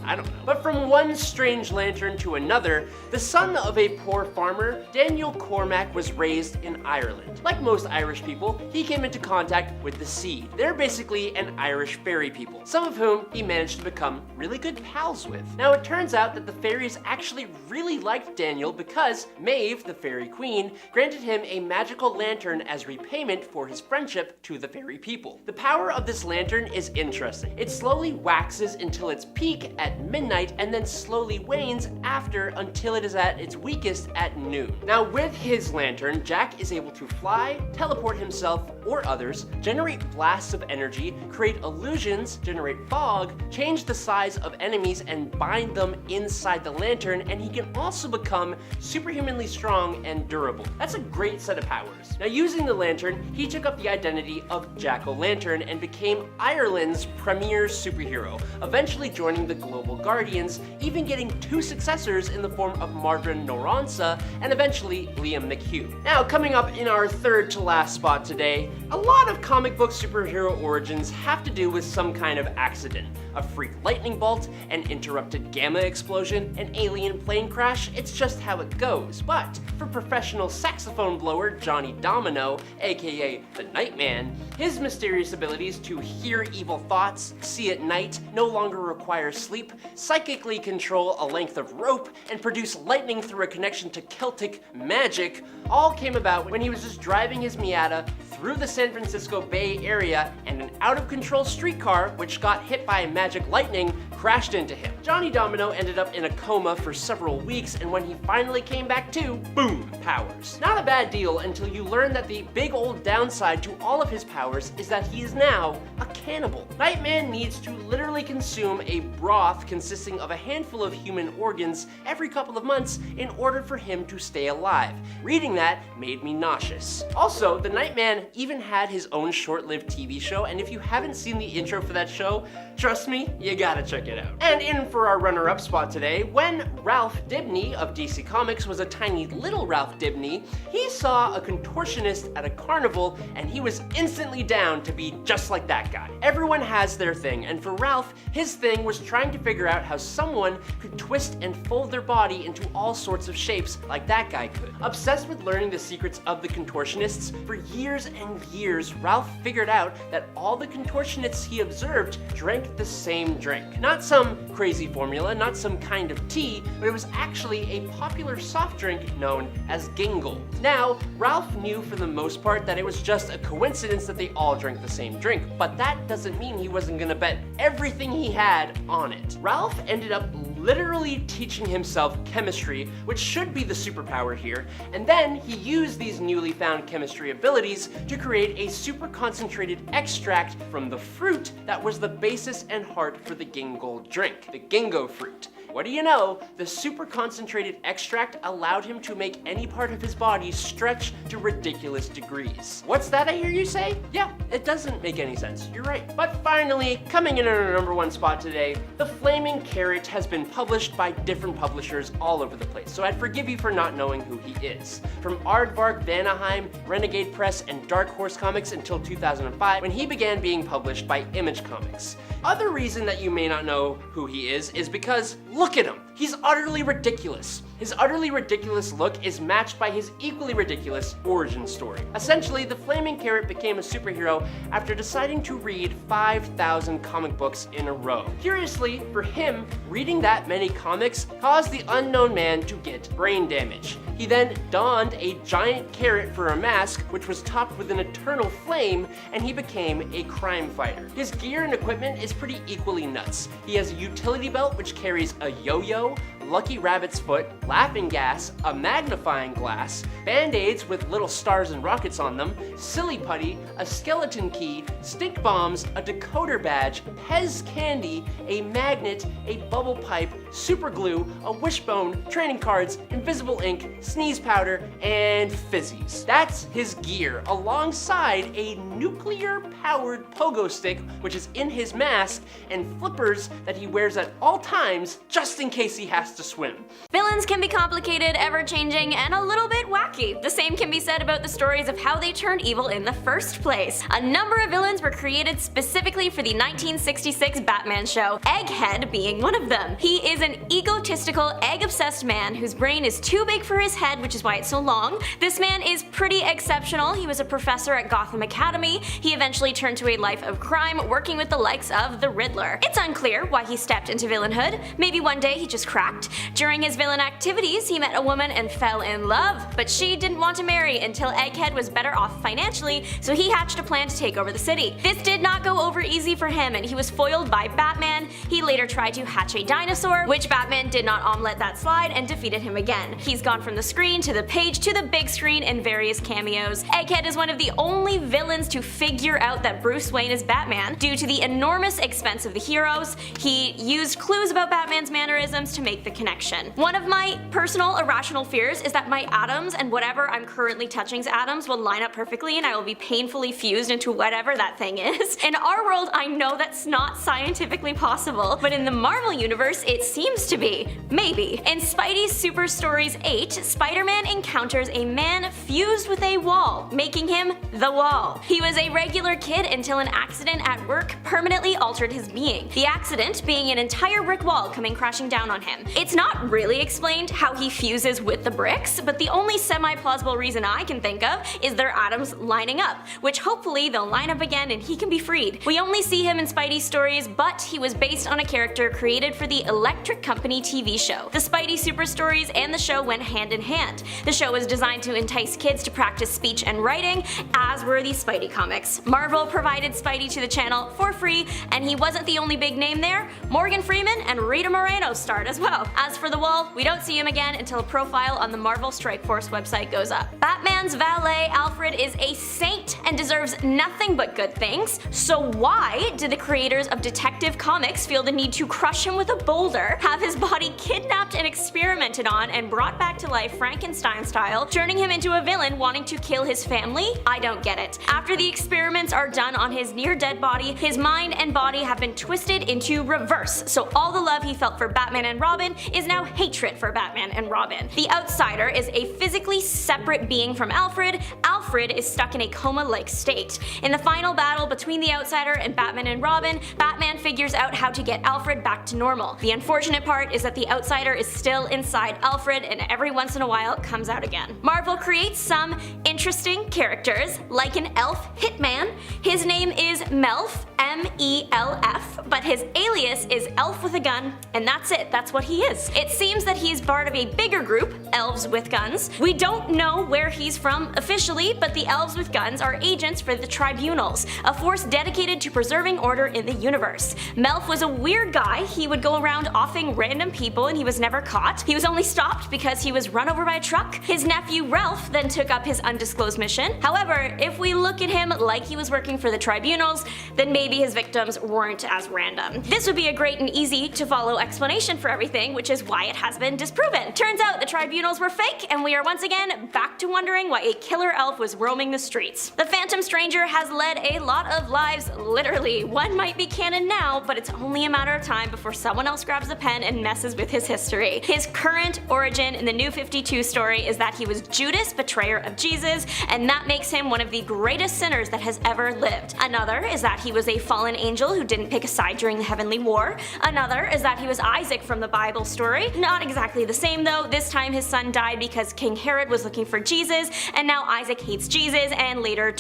I don't know. But from one strange lantern to another, the son of a poor farmer, Daniel Cormac was raised in Ireland. Like most Irish people, he came into contact with the Seed. They're basically an Irish fairy people, some of whom he managed to become really good pals with. Now it turns out that the fairies actually really liked Daniel because Maeve, the fairy queen, granted him a magical lantern as repayment for his friendship to the fairy people. The power of this lantern is interesting. It slowly waxes until its peak at midnight and then slowly wanes after until it is at its weakest at noon. Now with his lantern, Jack is able to fly, teleport himself or others, generate blasts of energy, create illusions, generate fog, change the size of enemies and bind them inside the lantern, and he can also become superhumanly strong and durable. That's a great set of powers. Now using the lantern, he took up the identity of Jack-o'-lantern and became Ireland's premier superhero, eventually joining the Global Guardians, even getting two successors in the form of Margaret Noronsa and eventually Liam McHugh. Now, coming up in our third to last spot today, a lot of comic book superhero origins have to do with some kind of accident. A freak lightning bolt, an interrupted gamma explosion, an alien plane crash, it's just how it goes. But for professional saxophone blower Johnny Domino, aka the Nightman, his mysterious abilities to hear evil thoughts, see at night, no longer require sleep, psychically control a length of rope, and produce lightning through a connection to Celtic magic, all came about when he was just driving his Miata through the San Francisco Bay Area and an out-of-control streetcar, which got hit by magic lightning, crashed into him. Johnny Domino ended up in a coma for several weeks, and when he finally came back to, boom, powers. Not a bad deal until you learn that the big old downside to all of his powers is that he is now a cannibal. Nightman needs to literally consume a broth consisting of a handful of human organs every couple of months in order for him to stay alive. Reading that made me nauseous. Also, the Nightman even had his own short-lived TV show, and if you haven't seen the intro for that show, trust me, you gotta check it out. And in for our runner-up spot today, when Ralph Dibny of DC Comics was a tiny little Ralph Dibny, he saw a contortionist at a carnival and he was instantly down to be just like that guy. Everyone has their thing, and for Ralph, his thing was trying to figure out how someone could twist and fold their body into all sorts of shapes like that guy could. Obsessed with learning the secrets of the contortionists, for years and years, Ralph figured out that all the contortionists he observed drank the same drink. Not some crazy formula, not some kind of tea, but it was actually a popular soft drink known as Gingold. Now, Ralph knew for the most part that it was just a coincidence that they all drank the same drink, but that doesn't mean he wasn't gonna bet everything he had on it. Ralph ended up literally teaching himself chemistry, which should be the superpower here, and then he used these newly found chemistry abilities to create a super concentrated extract from the fruit that was the basis and heart for the Gingold drink, the Gingo fruit. What do you know? The super concentrated extract allowed him to make any part of his body stretch to ridiculous degrees. What's that, I hear you say? Yeah, it doesn't make any sense. You're right. But finally, coming in at our number one spot today, The Flaming Carrot has been published by different publishers all over the place, so I'd forgive you for not knowing who he is. From Aardvark, Vanaheim, Renegade Press, and Dark Horse Comics until 2005, when he began being published by Image Comics. Other reason that you may not know who he is because look at him. He's utterly ridiculous. His utterly ridiculous look is matched by his equally ridiculous origin story. Essentially, the Flaming Carrot became a superhero after deciding to read 5,000 comic books in a row. Curiously, for him, reading that many comics caused the unknown man to get brain damage. He then donned a giant carrot for a mask, which was topped with an eternal flame, and he became a crime fighter. His gear and equipment is pretty equally nuts. He has a utility belt which carries a yo-yo, Lucky Rabbit's foot, laughing gas, a magnifying glass, band-aids with little stars and rockets on them, silly putty, a skeleton key, stink bombs, a decoder badge, Pez candy, a magnet, a bubble pipe, super glue, a wishbone, training cards, invisible ink, sneeze powder, and fizzies. That's his gear, alongside a nuclear-powered pogo stick, which is in his mask, and flippers that he wears at all times, just in case he has to swim. Villains can be complicated, ever-changing, and a little bit wacky. The same can be said about the stories of how they turned evil in the first place. A number of villains were created specifically for the 1966 Batman show, Egghead being one of them. He is an egotistical, egg-obsessed man whose brain is too big for his head, which is why it's so long. This man is pretty exceptional. He was a professor at Gotham Academy. He eventually turned to a life of crime, working with the likes of the Riddler. It's unclear why he stepped into villainhood. Maybe one day he just cracked. During his villain activities, he met a woman and fell in love, but she didn't want to marry until Egghead was better off financially, so he hatched a plan to take over the city. This did not go over easy for him, and he was foiled by Batman. He later tried to hatch a dinosaur, which Batman did not omelet that slide and defeated him again. He's gone from the screen to the page to the big screen in various cameos. Egghead is one of the only villains to figure out that Bruce Wayne is Batman. Due to the enormous expense of the heroes, he used clues about Batman's mannerisms to make the connection. One of my personal irrational fears is that my atoms and whatever I'm currently touching's atoms will line up perfectly and I will be painfully fused into whatever that thing is. In our world, I know that's not scientifically possible, but in the Marvel universe, it seems to be. Maybe. In Spidey's Super Stories 8, Spider-Man encounters a man fused with a wall, making him the Wall. He was a regular kid until an accident at work permanently altered his being. The accident being an entire brick wall coming crashing down on him. It's not really explained how he fuses with the bricks, but the only semi-plausible reason I can think of is their atoms lining up, which hopefully they'll line up again and he can be freed. We only see him in Spidey's stories, but he was based on a character created for the Electric Company TV show. The Spidey Super Stories and the show went hand in hand. The show was designed to entice kids to practice speech and writing, as were the Spidey comics. Marvel provided Spidey to the channel for free, and he wasn't the only big name there. Morgan Freeman and Rita Moreno starred as well. As for the Wall, we don't see him again until a profile on the Marvel Strike Force website goes up. Batman's valet, Alfred, is a saint and deserves nothing but good things. So why did the creators of Detective Comics feel the need to crush him with a boulder, have his body kidnapped and experimented on, and brought back to life Frankenstein style, turning him into a villain wanting to kill his family? I don't get it. After the experiments are done on his near-dead body, his mind and body have been twisted into reverse, so all the love he felt for Batman and Robin is now hatred for Batman and Robin. The Outsider is a physically separate being from Alfred. Alfred is stuck in a coma-like state. In the final battle between the Outsider and Batman and Robin, Batman figures out how to get Alfred back to normal. The unfortunate part is that the Outsider is still inside Alfred and every once in a while comes out again. Marvel creates some interesting characters, like an elf hitman. His name is Melf, M-E-L-F, but his alias is Elf with a Gun, and that's it, that's what he is. It seems that he's part of a bigger group, Elves with Guns. We don't know where he's from officially, but the Elves with Guns are agents for the Tribunals, a force dedicated to preserving order in the universe. Melf was a weird guy. He would go around offing random people and he was never caught. He was only stopped because he was run over by a truck. His nephew Ralph then took up his undisclosed mission. However, if we look at him like he was working for the Tribunals, then maybe his victims weren't as random. This would be a great and easy to follow explanation for everything, which is why it has been disproven. Turns out the Tribunals were fake, and we are once again back to wondering why a killer elf was roaming the streets. The Phantom Stranger has led a lot of lives, literally. One might be canon now, but it's only a matter of time before someone else grabs a pen and messes with his history. His current origin in the New 52 story is that he was Judas, betrayer of Jesus, and that makes him one of the greatest sinners that has ever lived. Another is that he was a fallen angel who didn't pick a side during the Heavenly War. Another is that he was Isaac from the Bible story. Not exactly the same though. This time his son died because King Herod was looking for Jesus, and now Isaac hates Jesus and later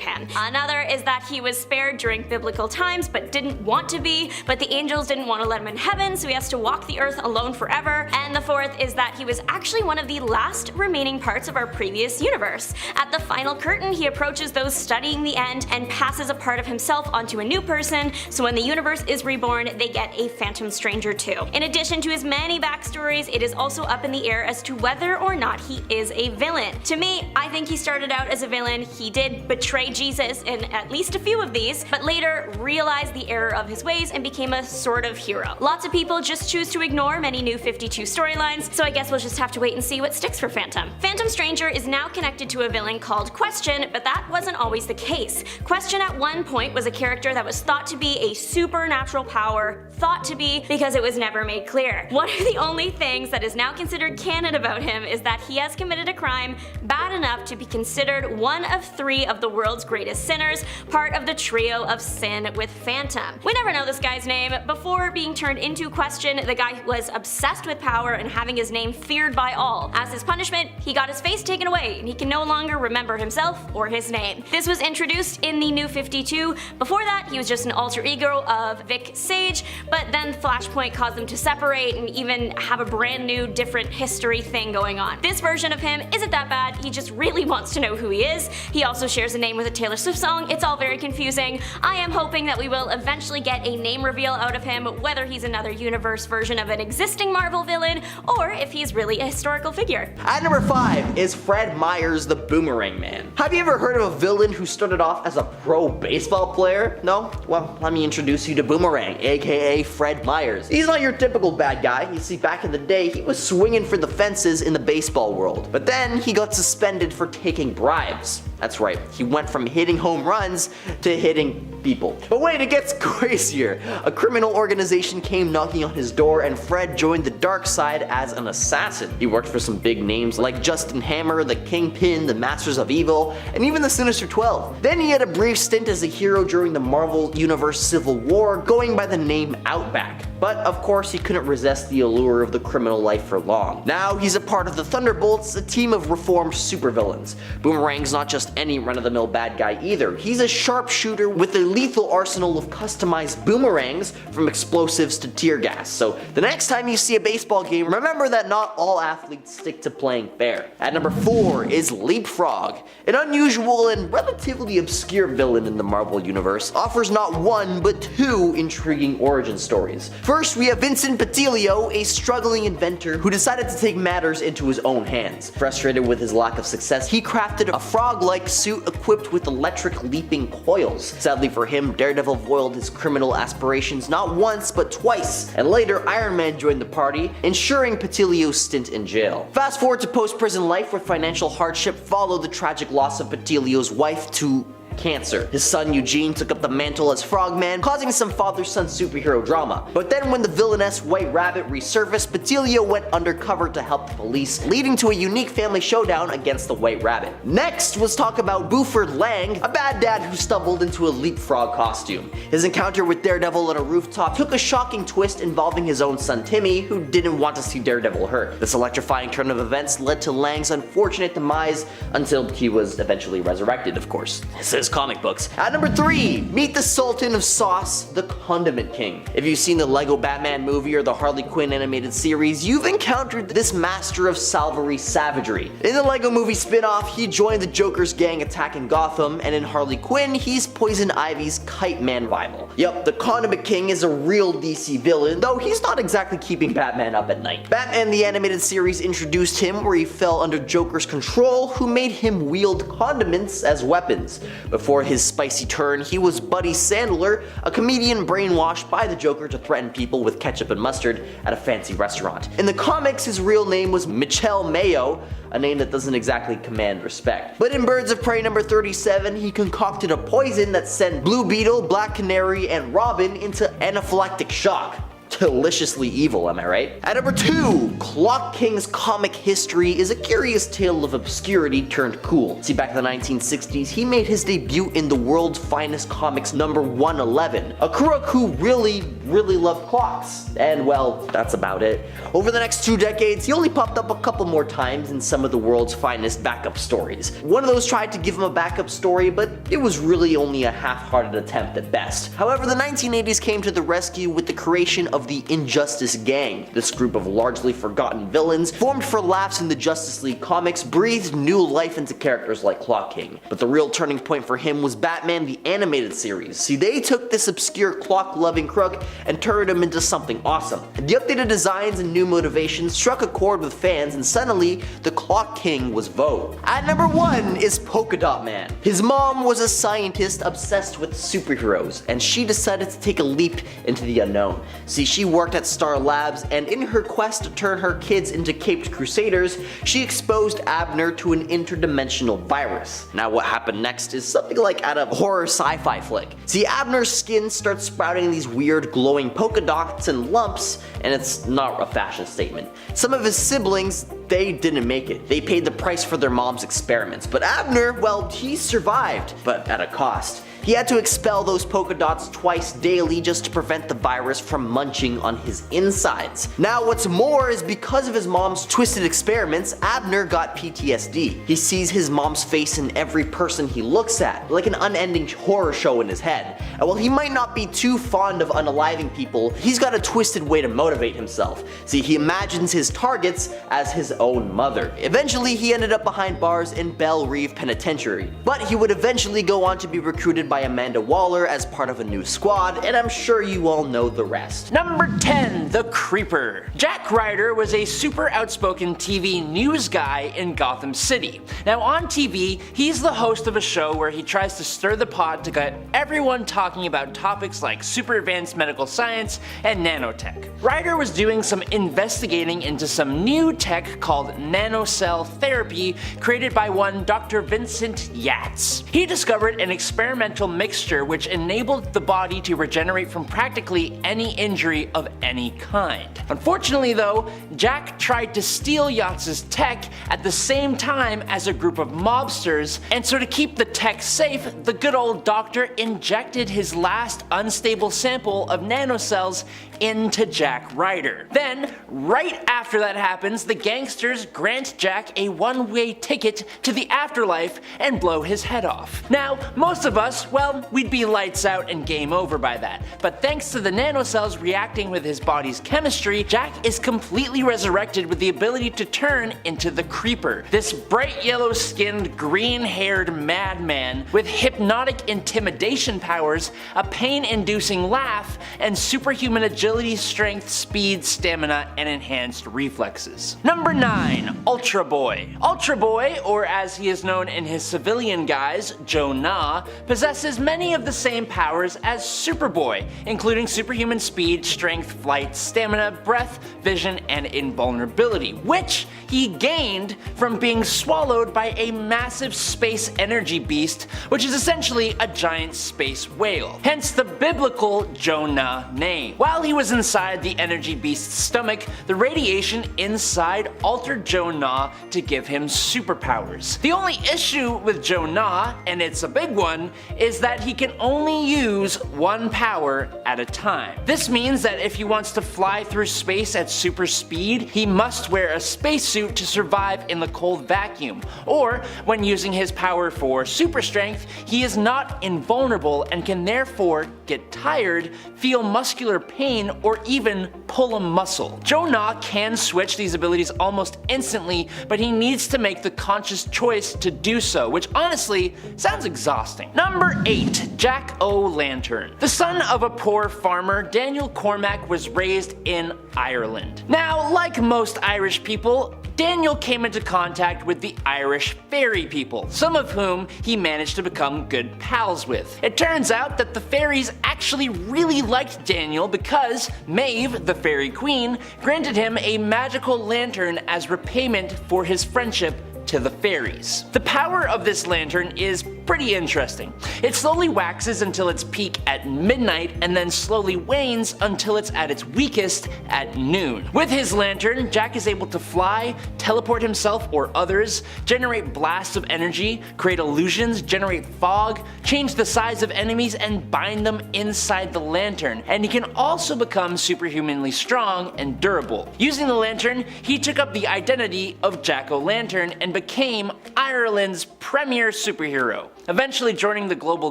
can. Another is that he was spared during biblical times but didn't want to be, but the angels didn't want to let him in heaven, so he has to walk the earth alone forever. And the fourth is that he was actually one of the last remaining parts of our previous universe. At the final curtain, he approaches those studying the end and passes a part of himself onto a new person, so when the universe is reborn, they get a phantom stranger too. In addition to his many backstories, it is also up in the air as to whether or not he is a villain. To me, I think he started out as a villain. He did betray Jesus in at least a few of these, but later realized the error of his ways and became a sort of hero. Lots of people just choose to ignore many New 52 storylines, so I guess we'll just have to wait and see what sticks for Phantom. Phantom Stranger is now connected to a villain called Question, but that wasn't always the case. Question at one point was a character that was thought to be a supernatural power, thought to be because it was never made clear. One of the only things that is now considered canon about him is that he has committed a crime bad enough to be considered one of 3 of the world's greatest sinners, part of the trio of sin with Phantom. We never know this guy's name. Before being turned into Question, the guy was obsessed with power and having his name feared by all. As his punishment, he got his face taken away and he can no longer remember himself or his name. This was introduced in the New 52. Before that, he was just an alter ego of Vic Sage, but then Flashpoint caused them to separate and even have a brand new different history thing going on. This version of him isn't that bad, he just really wants to know who he is. He also shares a name with a Taylor Swift song. It's all very confusing. I am hoping that we will eventually get a name reveal out of him, whether he's another universe version of an existing Marvel villain, or if he's really a historical figure. At number 5 is Fred Myers, the Boomerang Man. Have you ever heard of a villain who started off as a pro baseball player? No? Well, let me introduce you to Boomerang, aka Fred Myers. He's not your typical bad guy. You see, back in the day, he was swinging for the fences in the baseball world. But then he got suspended for taking bribes. That's right, he went from hitting home runs to hitting people. But wait, it gets crazier. A criminal organization came knocking on his door and Fred joined the dark side as an assassin. He worked for some big names like Justin Hammer, the Kingpin, the Masters of Evil, and even the Sinister 12. Then he had a brief stint as a hero during the Marvel Universe Civil War, going by the name Outback. But of course he couldn't resist the allure of the criminal life for long. Now he's a part of the Thunderbolts, a team of reformed supervillains. Boomerang's not just any run-of-the-mill bad guy either. He's a sharpshooter with a lethal arsenal of customized boomerangs, from explosives to tear gas. So the next time you see a baseball game, remember that not all athletes stick to playing fair. At number 4 is Leapfrog. An unusual and relatively obscure villain in the Marvel Universe, offers not one but 2 intriguing origin stories. First, we have Vincent Petilio, a struggling inventor who decided to take matters into his own hands. Frustrated with his lack of success, he crafted a frog-like suit equipped with electric leaping coils. Sadly for him, Daredevil foiled his criminal aspirations not once but twice, and later Iron Man joined the party, ensuring Petilio's stint in jail. Fast forward to post-prison life, where financial hardship followed the tragic loss of Petilio's wife to cancer. His son Eugene took up the mantle as Frogman, causing some father-son superhero drama. But then when the villainous White Rabbit resurfaced, Petilio went undercover to help the police, leading to a unique family showdown against the White Rabbit. Next was talk about Buford Lang, a bad dad who stumbled into a leapfrog costume. His encounter with Daredevil at a rooftop took a shocking twist involving his own son Timmy, who didn't want to see Daredevil hurt. This electrifying turn of events led to Lang's unfortunate demise until he was eventually resurrected, of course. Comic books. At number 3, meet the Sultan of Sauce, the Condiment King. If you've seen the Lego Batman movie or the Harley Quinn animated series, you've encountered this master of salvary savagery. In the Lego movie spin-off, he joined the Joker's gang attacking Gotham, and in Harley Quinn, he's Poison Ivy's Kite Man rival. Yup, the Condiment King is a real DC villain, though he's not exactly keeping Batman up at night. Batman the Animated Series introduced him where he fell under Joker's control, who made him wield condiments as weapons. Before his spicy turn, he was Buddy Sandler, a comedian brainwashed by the Joker to threaten people with ketchup and mustard at a fancy restaurant. In the comics, his real name was Michelle Mayo, a name that doesn't exactly command respect. But in Birds of Prey number 37, he concocted a poison that sent Blue Beetle, Black Canary, and Robin into anaphylactic shock. deliciously evil, am I right? At number 2, Clock King's comic history is a curious tale of obscurity turned cool. See, back in the 1960s, he made his debut in the world's finest comics number 111, a crook who really loved clocks. And well, that's about it. Over the next 2 decades, he only popped up a couple more times in some of the world's finest backup stories. One of those tried to give him a backup story, but it was really only a half-hearted attempt at best. However, the 1980s came to the rescue with the creation of the Injustice Gang. This group of largely forgotten villains, formed for laughs in the Justice League comics, breathed new life into characters like Clock King. But the real turning point for him was Batman the Animated Series. See, they took this obscure clock-loving crook and turned him into something awesome. The updated designs and new motivations struck a chord with fans, and suddenly, the Clock King was vogue. At number 1 is Polka-Dot Man. His mom was a scientist obsessed with superheroes, and she decided to take a leap into the unknown. See, she worked at Star Labs, and in her quest to turn her kids into caped crusaders, she exposed Abner to an interdimensional virus. Now what happened next is something like out of a horror sci-fi flick. See, Abner's skin starts sprouting these weird glowing polka dots and lumps, and it's not a fashion statement. Some of his siblings, they didn't make it. They paid the price for their mom's experiments, but Abner, well, he survived, but at a cost. He had to expel those polka dots twice daily just to prevent the virus from munching on his insides. Now what's more is because of his mom's twisted experiments, Abner got PTSD. He sees his mom's face in every person he looks at, like an unending horror show in his head. And while he might not be too fond of unaliving people, he's got a twisted way to motivate himself. See, he imagines his targets as his own mother. Eventually he ended up behind bars in Belle Reve Penitentiary, but he would eventually go on to be recruited by Amanda Waller as part of a new squad, and I'm sure you all know the rest. Number 10, the Creeper. Jack Ryder was a super outspoken TV news guy in Gotham City. Now on TV, he's the host of a show where he tries to stir the pot to get everyone talking about topics like super advanced medical science and nanotech. Ryder was doing some investigating into some new tech called nanocell therapy created by one Dr. Vincent Yates. He discovered an experimental mixture which enabled the body to regenerate from practically any injury of any kind. Unfortunately though, Jack tried to steal Yates' tech at the same time as a group of mobsters, and so to keep the tech safe, the good old doctor injected his last unstable sample of nanocells into Jack Ryder. Then, right after that happens, the gangsters grant Jack a one-way ticket to the afterlife and blow his head off. Now, most of us, well, we'd be lights out and game over by that, but thanks to the nanocells reacting with his body's chemistry, Jack is completely resurrected with the ability to turn into the Creeper, this bright yellow-skinned, green-haired madman with hypnotic intimidation powers, a pain-inducing laugh, and superhuman agility, strength, speed, stamina, and enhanced reflexes. Number 9, Ultra Boy. Ultra Boy, or as he is known in his civilian guise, Jonah, possesses many of the same powers as Superboy, including superhuman speed, strength, flight, stamina, breath, vision, and invulnerability, which he gained from being swallowed by a massive space energy beast, which is essentially a giant space whale, hence the biblical Jonah name. While he was inside the energy beast's stomach, the radiation inside altered Jonah to give him superpowers. The only issue with Jonah, and it's a big one, is that he can only use one power at a time. This means that if he wants to fly through space at super speed, he must wear a spacesuit to survive in the cold vacuum, or when using his power for super strength, he is not invulnerable and can therefore get tired, feel muscular pain, or even pull a muscle. Jonah can switch these abilities almost instantly, but he needs to make the conscious choice to do so, which honestly sounds exhausting. Number 8, Jack-O-Lantern. The son of a poor farmer, Daniel Cormack was raised in Ireland. Now, like most Irish people, Daniel came into contact with the Irish fairy people, some of whom he managed to become good pals with. It turns out that the fairies actually really liked Daniel because Maeve, the fairy queen, granted him a magical lantern as repayment for his friendship to the fairies. The power of this lantern is pretty interesting. It slowly waxes until its peak at midnight and then slowly wanes until it's at its weakest at noon. With his lantern, Jack is able to fly, teleport himself or others, generate blasts of energy, create illusions, generate fog, change the size of enemies, and bind them inside the lantern. And he can also become superhumanly strong and durable. Using the lantern, he took up the identity of Jack-O-Lantern and became Ireland's premier superhero, eventually joining the Global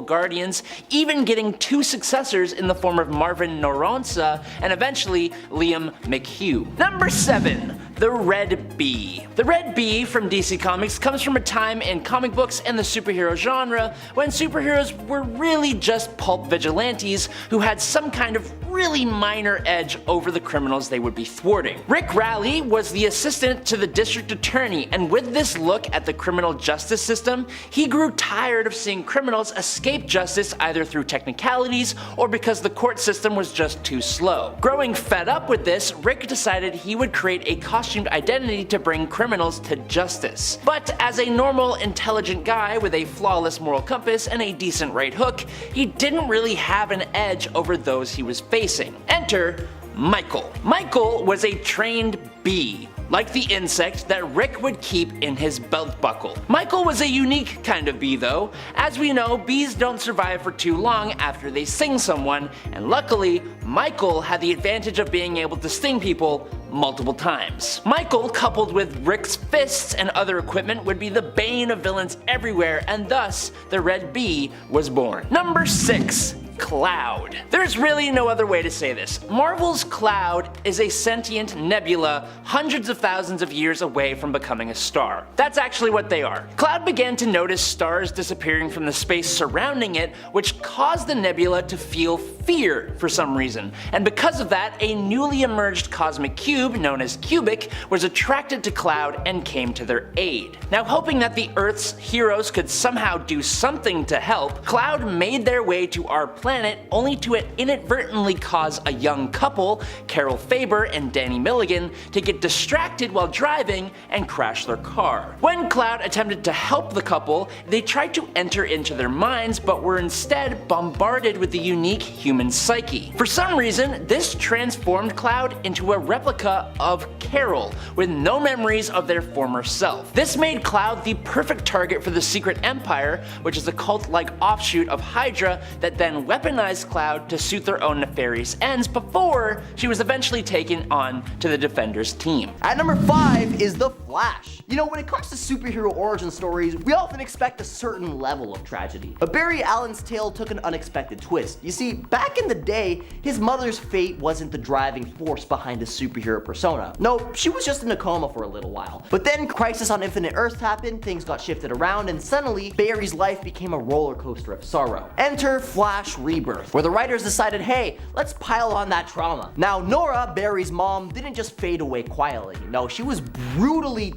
Guardians, even getting 2 successors in the form of Marvin Noronha and eventually Liam McHugh. Number 7. The Red Bee. The Red Bee from DC Comics comes from a time in comic books and the superhero genre when superheroes were really just pulp vigilantes who had some kind of really minor edge over the criminals they would be thwarting. Rick Raleigh was the assistant to the district attorney, and with this look at the criminal justice system, he grew tired of seeing criminals escape justice either through technicalities or because the court system was just too slow. Growing fed up with this, Rick decided he would create a costumed identity to bring criminals to justice. But as a normal, intelligent guy with a flawless moral compass and a decent right hook, he didn't really have an edge over those he was facing. Enter Michael. Michael was a trained bee, like the insect that Rick would keep in his belt buckle. Michael was a unique kind of bee though. As we know, bees don't survive for too long after they sting someone, and luckily, Michael had the advantage of being able to sting people multiple times. Michael, coupled with Rick's fists and other equipment, would be the bane of villains everywhere, and thus, the Red Bee was born. Number 6. Cloud. There's really no other way to say this. Marvel's Cloud is a sentient nebula hundreds of thousands of years away from becoming a star. That's actually what they are. Cloud began to notice stars disappearing from the space surrounding it, which caused the nebula to feel fear for some reason. And because of that, a newly emerged cosmic cube known as Cubic was attracted to Cloud and came to their aid. Now, hoping that the Earth's heroes could somehow do something to help, Cloud made their way to our planet only to inadvertently cause a young couple, Carol Faber and Danny Milligan, to get distracted while driving and crash their car. When Cloud attempted to help the couple, they tried to enter into their minds but were instead bombarded with the unique human psyche. For some reason, this transformed Cloud into a replica of Carol, with no memories of their former self. This made Cloud the perfect target for the Secret Empire, which is a cult-like offshoot of Hydra that then weaponized Cloud to suit their own nefarious ends before she was eventually taken on to the Defenders team. At number 5 is The Flash. You know, when it comes to superhero origin stories, we often expect a certain level of tragedy. But Barry Allen's tale took an unexpected twist. You see, back in the day, his mother's fate wasn't the driving force behind his superhero persona. No, she was just in a coma for a little while. But then Crisis on Infinite Earths happened, things got shifted around, and suddenly, Barry's life became a roller coaster of sorrow. Enter Flash Rebirth, where the writers decided, hey, let's pile on that trauma. Now, Nora, Barry's mom, didn't just fade away quietly. No, she was brutally...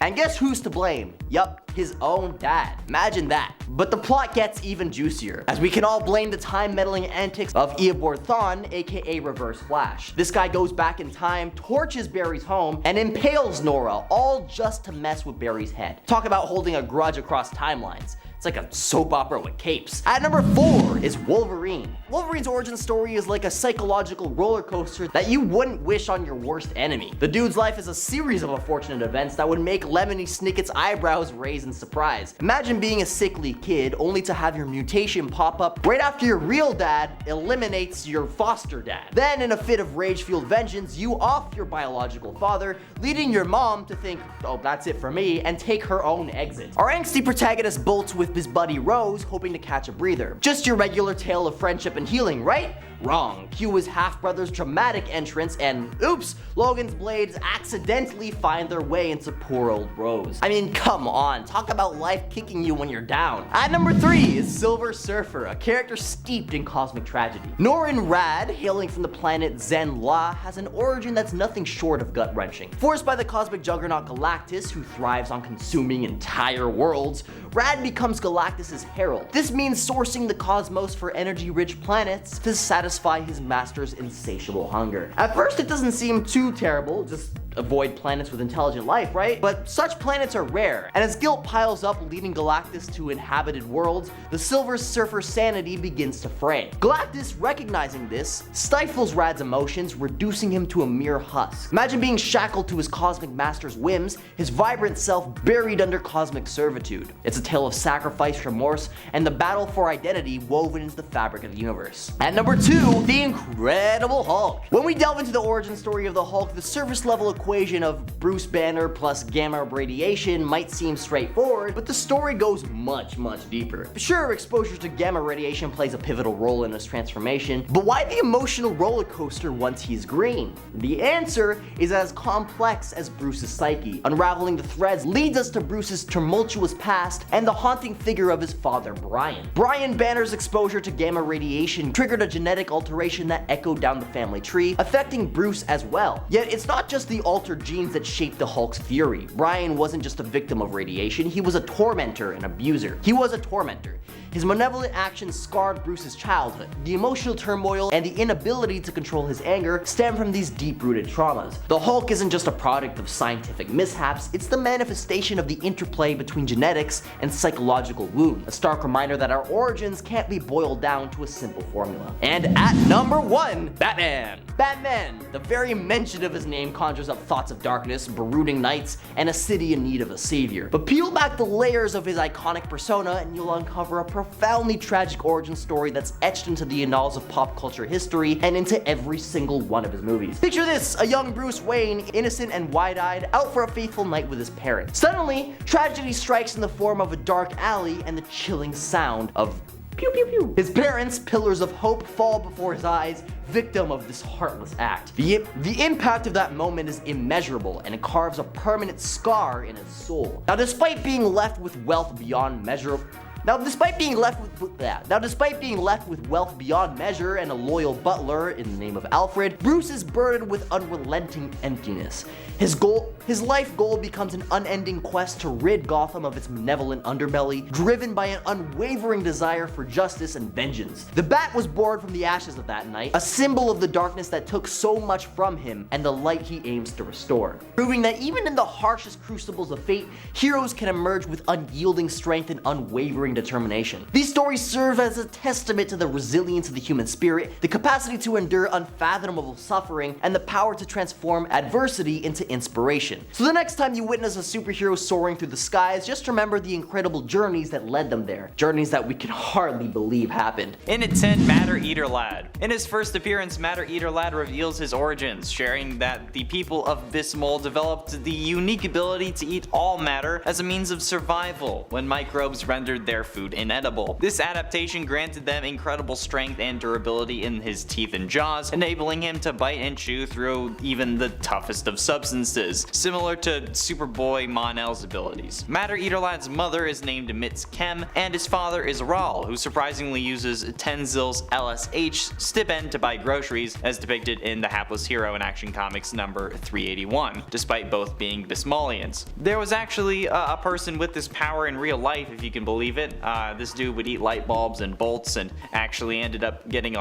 And guess who's to blame? Yup, his own dad. Imagine that. But the plot gets even juicier, as we can all blame the time-meddling antics of Eobard Thawne, aka Reverse Flash. This guy goes back in time, torches Barry's home, and impales Nora, all just to mess with Barry's head. Talk about holding a grudge across timelines. It's like a soap opera with capes. At number 4 is Wolverine. Wolverine's origin story is like a psychological roller coaster that you wouldn't wish on your worst enemy. The dude's life is a series of unfortunate events that would make Lemony Snicket's eyebrows raise in surprise. Imagine being a sickly kid only to have your mutation pop up right after your real dad eliminates your foster dad. Then in a fit of rage-fueled vengeance, you off your biological father, leading your mom to think, oh, that's it for me, and take her own exit. Our angsty protagonist bolts with his buddy Rose, hoping to catch a breather. Just your regular tale of friendship and healing, right? Wrong. Cue his half-brother's dramatic entrance and oops, Logan's blades accidentally find their way into poor old Rose. I mean, come on, talk about life kicking you when you're down. At number 3 is Silver Surfer, a character steeped in cosmic tragedy. Norrin Rad, hailing from the planet Zen-La, has an origin that's nothing short of gut-wrenching. Forced by the cosmic juggernaut Galactus, who thrives on consuming entire worlds, Rad becomes Galactus' herald. This means sourcing the cosmos for energy-rich planets to satisfy his master's insatiable hunger. At first, it doesn't seem too terrible, just avoid planets with intelligent life, right? But such planets are rare, and as guilt piles up, leaving Galactus to inhabited worlds, the Silver Surfer's sanity begins to fray. Galactus, recognizing this, stifles Rad's emotions, reducing him to a mere husk. Imagine being shackled to his cosmic master's whims, his vibrant self buried under cosmic servitude. It's a tale of sacrifice, remorse, and the battle for identity woven into the fabric of the universe. At number 2, the Incredible Hulk. When we delve into the origin story of the Hulk, the surface level equation of Bruce Banner plus gamma radiation might seem straightforward, but the story goes much deeper. Sure, exposure to gamma radiation plays a pivotal role in his transformation, but why the emotional roller coaster once he's green? The answer is as complex as Bruce's psyche. Unraveling the threads leads us to Bruce's tumultuous past and the haunting figure of his father, Brian. Brian Banner's exposure to gamma radiation triggered a genetic alteration that echoed down the family tree, affecting Bruce as well. Yet it's not just the altered genes that shaped the Hulk's fury. Brian wasn't just a victim of radiation, he was a tormentor and abuser. He was a tormentor. His malevolent actions scarred Bruce's childhood. The emotional turmoil and the inability to control his anger stem from these deep-rooted traumas. The Hulk isn't just a product of scientific mishaps, it's the manifestation of the interplay between genetics and psychological wounds, a stark reminder that our origins can't be boiled down to a simple formula. And at number 1, Batman. Batman, the very mention of his name conjures up thoughts of darkness, brooding nights, and a city in need of a savior. But peel back the layers of his iconic persona and you'll uncover a profoundly tragic origin story that's etched into the annals of pop culture history and into every single one of his movies. Picture this, a young Bruce Wayne, innocent and wide-eyed, out for a faithful night with his parents. Suddenly, tragedy strikes in the form of a dark alley and the chilling sound of pew pew pew. His parents, pillars of hope, fall before his eyes, victim of this heartless act. The impact of that moment is immeasurable, and it carves a permanent scar in his soul. Now, despite being left with wealth beyond measure despite being left with wealth beyond measure and a loyal butler in the name of Alfred, Bruce is burdened with unrelenting emptiness. His life goal becomes an unending quest to rid Gotham of its malevolent underbelly, driven by an unwavering desire for justice and vengeance. The Bat was born from the ashes of that night, a symbol of the darkness that took so much from him and the light he aims to restore, proving that even in the harshest crucibles of fate, heroes can emerge with unyielding strength and unwavering determination. These stories serve as a testament to the resilience of the human spirit, the capacity to endure unfathomable suffering, and the power to transform adversity into inspiration. So the next time you witness a superhero soaring through the skies, just remember the incredible journeys that led them there. Journeys that we can hardly believe happened. In at 10, Matter Eater Lad. In his first appearance, Matter Eater Lad reveals his origins, sharing that the people of Bismol developed the unique ability to eat all matter as a means of survival when microbes rendered their food inedible. This adaptation granted them incredible strength and durability in his teeth and jaws, enabling him to bite and chew through even the toughest of substances, similar to Superboy Mon-El's abilities. Matter Eater Lad's mother is named Mitz Kem, and his father is Rahl, who surprisingly uses Tenzil's LSH stipend to buy groceries, as depicted in the Hapless Hero in Action Comics number 381, despite both being Bismolians. There was actually a person with this power in real life, if you can believe it. This dude would eat light bulbs and bolts and actually ended up getting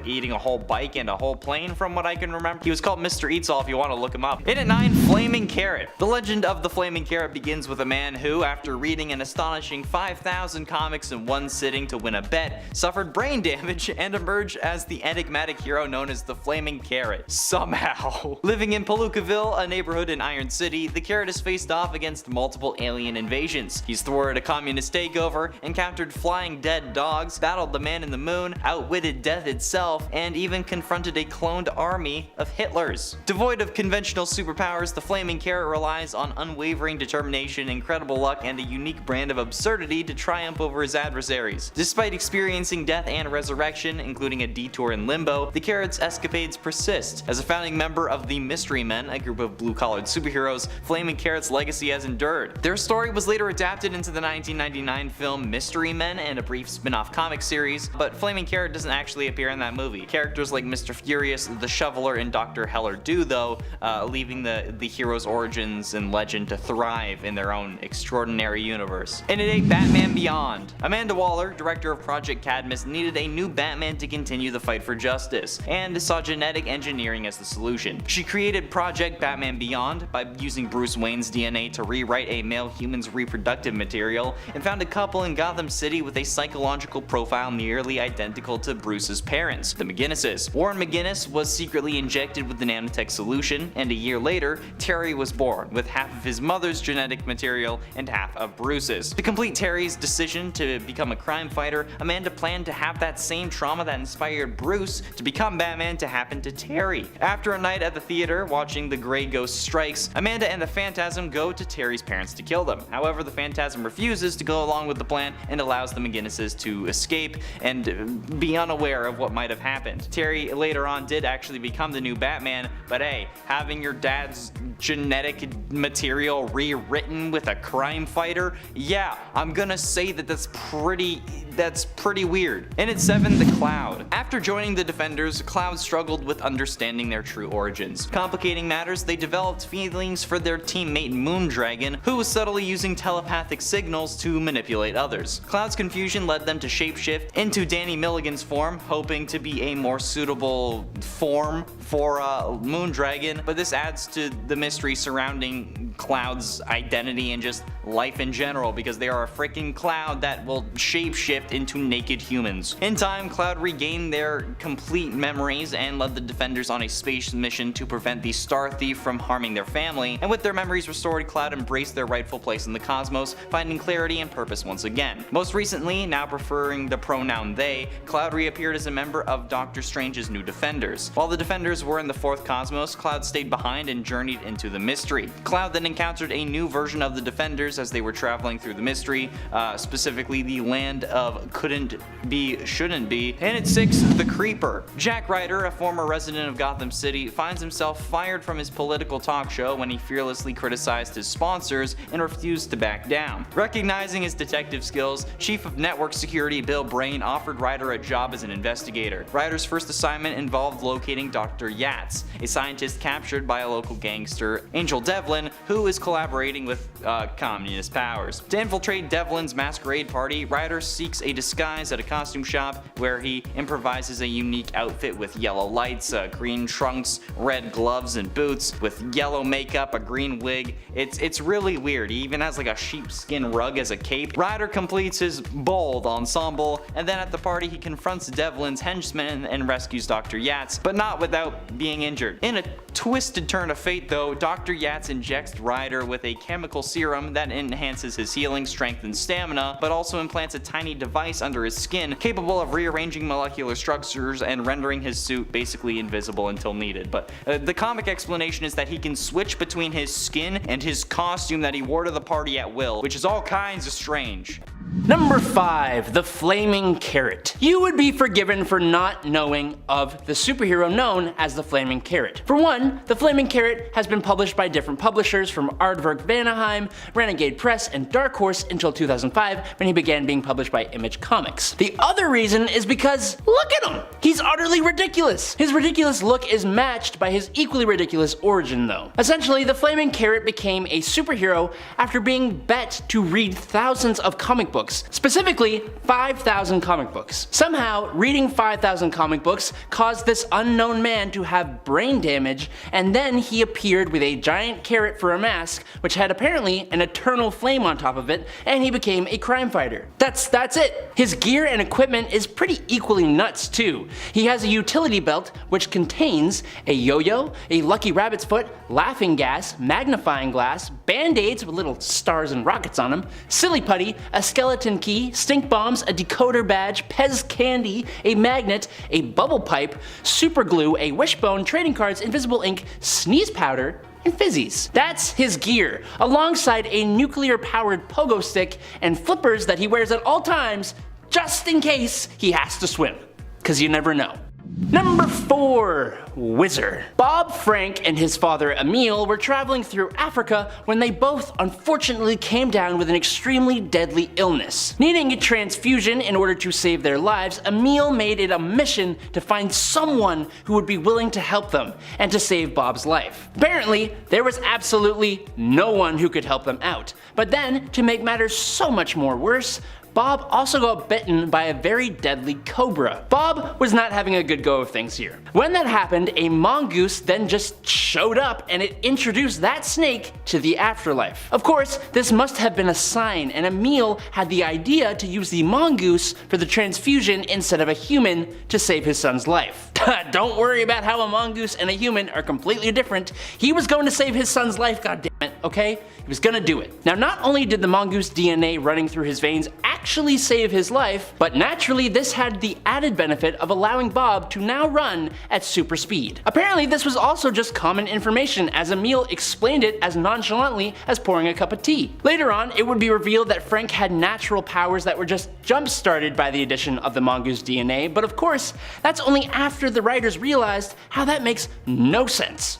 eating a whole bike and a whole plane from what I can remember. He was called Mr. Eats All if you want to look him up. In at 9, Flaming Carrot. The legend of the Flaming Carrot begins with a man who, after reading an astonishing 5,000 comics in one sitting to win a bet, suffered brain damage and emerged as the enigmatic hero known as the Flaming Carrot. Somehow. Living in Palookaville, a neighborhood in Iron City, the Carrot has faced off against multiple alien invasions. He's thwarted a communist takeover, encountered flying dead dogs, battled the Man in the Moon, outwitted death itself, and even confronted a cloned army of Hitlers. Devoid of conventional superpowers, the Flaming Carrot relies on unwavering determination, incredible luck, and a unique brand of absurdity to triumph over his adversaries. Despite experiencing death and resurrection, including a detour in limbo, the Carrot's escapades persist. As a founding member of the Mystery Men, a group of blue-collared superheroes, Flaming Carrot's legacy has endured. Their story was later adapted into the 1999 film Mystery Men in a brief spin-off comic series, but Flaming Carrot doesn't actually appear in that movie. Characters like Mr. Furious, the Shoveler, and Dr. Heller do though, leaving the hero's origins and legend to thrive in their own extraordinary universe. In a Batman Beyond, Amanda Waller, director of Project Cadmus, needed a new Batman to continue the fight for justice, and saw genetic engineering as the solution. She created Project Batman Beyond by using Bruce Wayne's DNA to rewrite a male human's reproductive material, and found a couple in Gotham City with a psychological profile nearly identical to Bruce's parents, the McGinnises. Warren McGinnis was secretly injected with the nanotech solution, and a year later, Terry was born, with half of his mother's genetic material and half of Bruce's. To complete Terry's decision to become a crime fighter, Amanda planned to have that same trauma that inspired Bruce to become Batman to happen to Terry. After a night at the theater watching The Grey Ghost Strikes, Amanda and the Phantasm go to Terry's parents to kill them. However, the Phantasm refuses to go along with the plan and allows the McGinnises to escape and be unaware of what might have happened. Terry later on did actually become the new Batman, but hey, having your dad's genetic material rewritten with a crime fighter, yeah, I'm gonna say that that's pretty weird. And at 7, the Cloud. After joining the Defenders, Cloud struggled with understanding their true origins. Complicating matters, they developed feelings for their teammate Moondragon, who was subtly using telepathic signals to manipulate others. Cloud's confusion led them to shapeshift into Danny Milligan's form, hoping to be a more suitable form for Moondragon, but this adds to the mystery surrounding Cloud's identity and just life in general, because they are a freaking cloud that will shapeshift into naked humans. In time, Cloud regained their complete memories and led the Defenders on a space mission to prevent the Star Thief from harming their family, and with their memories restored, Cloud embraced their rightful place in the cosmos, finding clarity and purpose once again. Most recently, now preferring the pronoun they, Cloud reappeared as a member of Doctor Strange's New Defenders. While the Defenders were in the fourth cosmos, Cloud stayed behind and journeyed into the mystery. Cloud then encountered a new version of the Defenders as they were traveling through the mystery, specifically the land of couldn't be, shouldn't be. And at 6, the Creeper. Jack Ryder, a former resident of Gotham City, finds himself fired from his political talk show when he fearlessly criticized his sponsors and refused to back down. Recognizing his detective skills, Chief of Network Security Bill Brain offered Ryder a job as an investigator. Ryder's first assignment involved locating Dr. Yats, a scientist captured by a local gangster, Angel Devlin, who is collaborating with communist powers. To infiltrate Devlin's masquerade party, Ryder seeks a disguise at a costume shop where he improvises a unique outfit with yellow lights, green trunks, red gloves and boots, with yellow makeup, a green wig. It's really weird. He even has like a sheepskin rug as a cape. Ryder completes his bold ensemble, and then at the party he confronts Devlin's henchmen and rescues Dr. Yats, but not without being injured. In a twisted turn of fate though, Dr. Yats injects Ryder with a chemical serum that enhances his healing, strength, and stamina, but also implants a tiny device under his skin capable of rearranging molecular structures and rendering his suit basically invisible until needed. But the comic explanation is that he can switch between his skin and his costume that he wore to the party at will, which is all kinds of strange. Number 5, the Flaming Carrot. You would be forgiven for not knowing of the superhero known as the Flaming Carrot. For one, the Flaming Carrot has been published by different publishers from Aardvark Vanaheim, Renegade Press, and Dark Horse until 2005 when he began being published by Image Comics. The other reason is because, look at him! He's utterly ridiculous! His ridiculous look is matched by his equally ridiculous origin though. Essentially, the Flaming Carrot became a superhero after being bet to read thousands of comic books, specifically 5,000 comic books. Somehow, reading 5,000 comic books caused this unknown man to have brain damage, and then he appeared with a giant carrot for a mask, which had apparently an eternal flame on top of it, and he became a crime fighter. That's it. His gear and equipment is pretty equally nuts too. He has a utility belt which contains a yo-yo, a lucky rabbit's foot, laughing gas, magnifying glass, band-aids with little stars and rockets on them, silly putty, a skeleton key, stink bombs, a decoder badge, Pez candy, a magnet, a bubble pipe, super glue, a wishbone, trading cards, invisible ink, sneeze powder, and fizzies. That's his gear, alongside a nuclear-powered pogo stick and flippers that he wears at all times just in case he has to swim. 'Cause you never know. Number 4. Whizzer. Bob, Frank, and his father Emil were traveling through Africa when they both unfortunately came down with an extremely deadly illness. Needing a transfusion in order to save their lives, Emil made it a mission to find someone who would be willing to help them and to save Bob's life. Apparently, there was absolutely no one who could help them out. But then, to make matters so much more worse, Bob also got bitten by a very deadly cobra. Bob was not having a good go of things here. When that happened, a mongoose then just showed up and it introduced that snake to the afterlife. Of course, this must have been a sign, and Emil had the idea to use the mongoose for the transfusion instead of a human to save his son's life. Don't worry about how a mongoose and a human are completely different. He was going to save his son's life, goddammit, okay? He was gonna do it. Now, not only did the mongoose DNA running through his veins actually save his life, but naturally this had the added benefit of allowing Bob to now run at super speed. Apparently this was also just common information, as Emil explained it as nonchalantly as pouring a cup of tea. Later on, it would be revealed that Frank had natural powers that were just jump-started by the addition of the mongoose DNA, but of course, that's only after the writers realized how that makes no sense.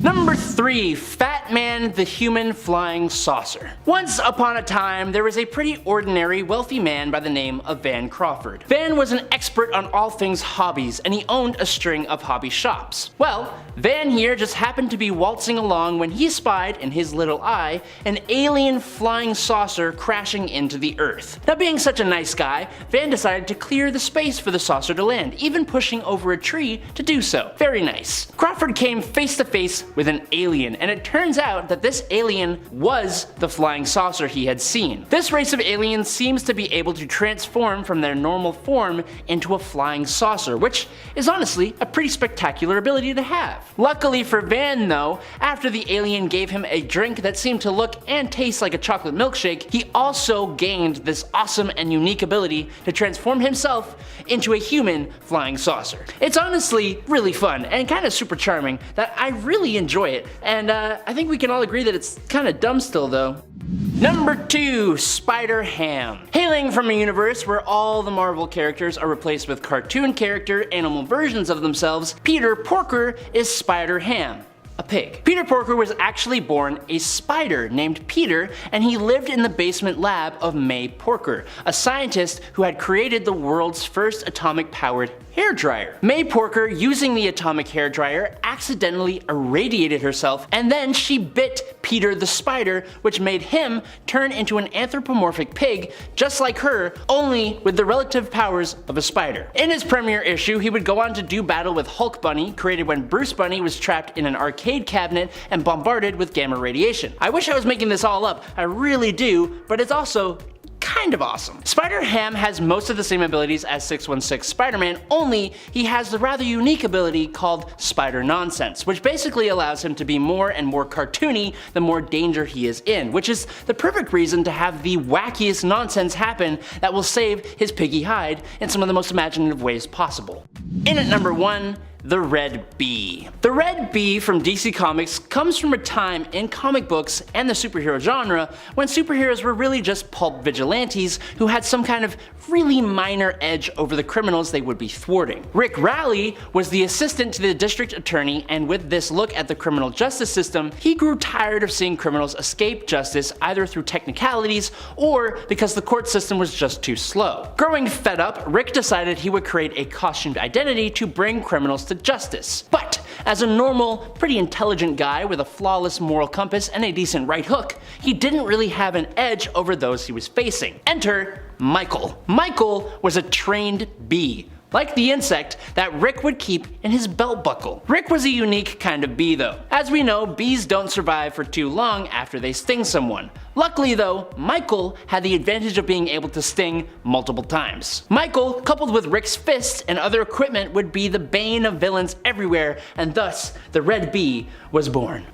Number 3. Fat Man the Human Flying Saucer. Once upon a time, there was a pretty ordinary, wealthy man by the name of Van Crawford. Van was an expert on all things hobbies, and he owned a string of hobby shops. Well, Van here just happened to be waltzing along when he spied, in his little eye, an alien flying saucer crashing into the Earth. Now, being such a nice guy, Van decided to clear the space for the saucer to land, even pushing over a tree to do so. Very nice. Crawford came face to face with an alien, and it turns out that this alien was the flying saucer he had seen. This race of aliens seems to be able to transform from their normal form into a flying saucer, which is honestly a pretty spectacular ability to have. Luckily for Van though, after the alien gave him a drink that seemed to look and taste like a chocolate milkshake, he also gained this awesome and unique ability to transform himself into a human flying saucer. It's honestly really fun and kind of super charming that I really enjoy it, and I think we can all agree that it's kind of dumb still though. Number 2. Spider Ham. Hailing from a universe where all the Marvel characters are replaced with cartoon character animal versions of themselves, Peter Porker is Spider Ham, a pig. Peter Porker was actually born a spider named Peter, and he lived in the basement lab of May Porker, a scientist who had created the world's first atomic powered hairdryer. May Porker, using the atomic hairdryer, accidentally irradiated herself, and then she bit Peter the spider, which made him turn into an anthropomorphic pig just like her, only with the relative powers of a spider. In his premiere issue, he would go on to do battle with Hulk Bunny, created when Bruce Bunny was trapped in an arcade cabinet and bombarded with gamma radiation. I wish I was making this all up, I really do, but it's also kind of awesome. Spider Ham has most of the same abilities as 616 Spider-Man, only he has the rather unique ability called Spider Nonsense, which basically allows him to be more and more cartoony the more danger he is in, which is the perfect reason to have the wackiest nonsense happen that will save his piggy hide in some of the most imaginative ways possible. In at number 1, the Red Bee. The Red Bee from DC Comics comes from a time in comic books and the superhero genre when superheroes were really just pulp vigilantes who had some kind of really minor edge over the criminals they would be thwarting. Rick Raleigh was the assistant to the district attorney, and with this look at the criminal justice system, he grew tired of seeing criminals escape justice either through technicalities or because the court system was just too slow. Growing fed up, Rick decided he would create a costumed identity to bring criminals to justice. But as a normal, pretty intelligent guy with a flawless moral compass and a decent right hook, he didn't really have an edge over those he was facing. Enter Michael. Michael was a trained bee, like the insect that Rick would keep in his belt buckle. Rick was a unique kind of bee though. As we know, bees don't survive for too long after they sting someone. Luckily though, Michael had the advantage of being able to sting multiple times. Michael, coupled with Rick's fists and other equipment, would be the bane of villains everywhere, and thus the Red Bee was born.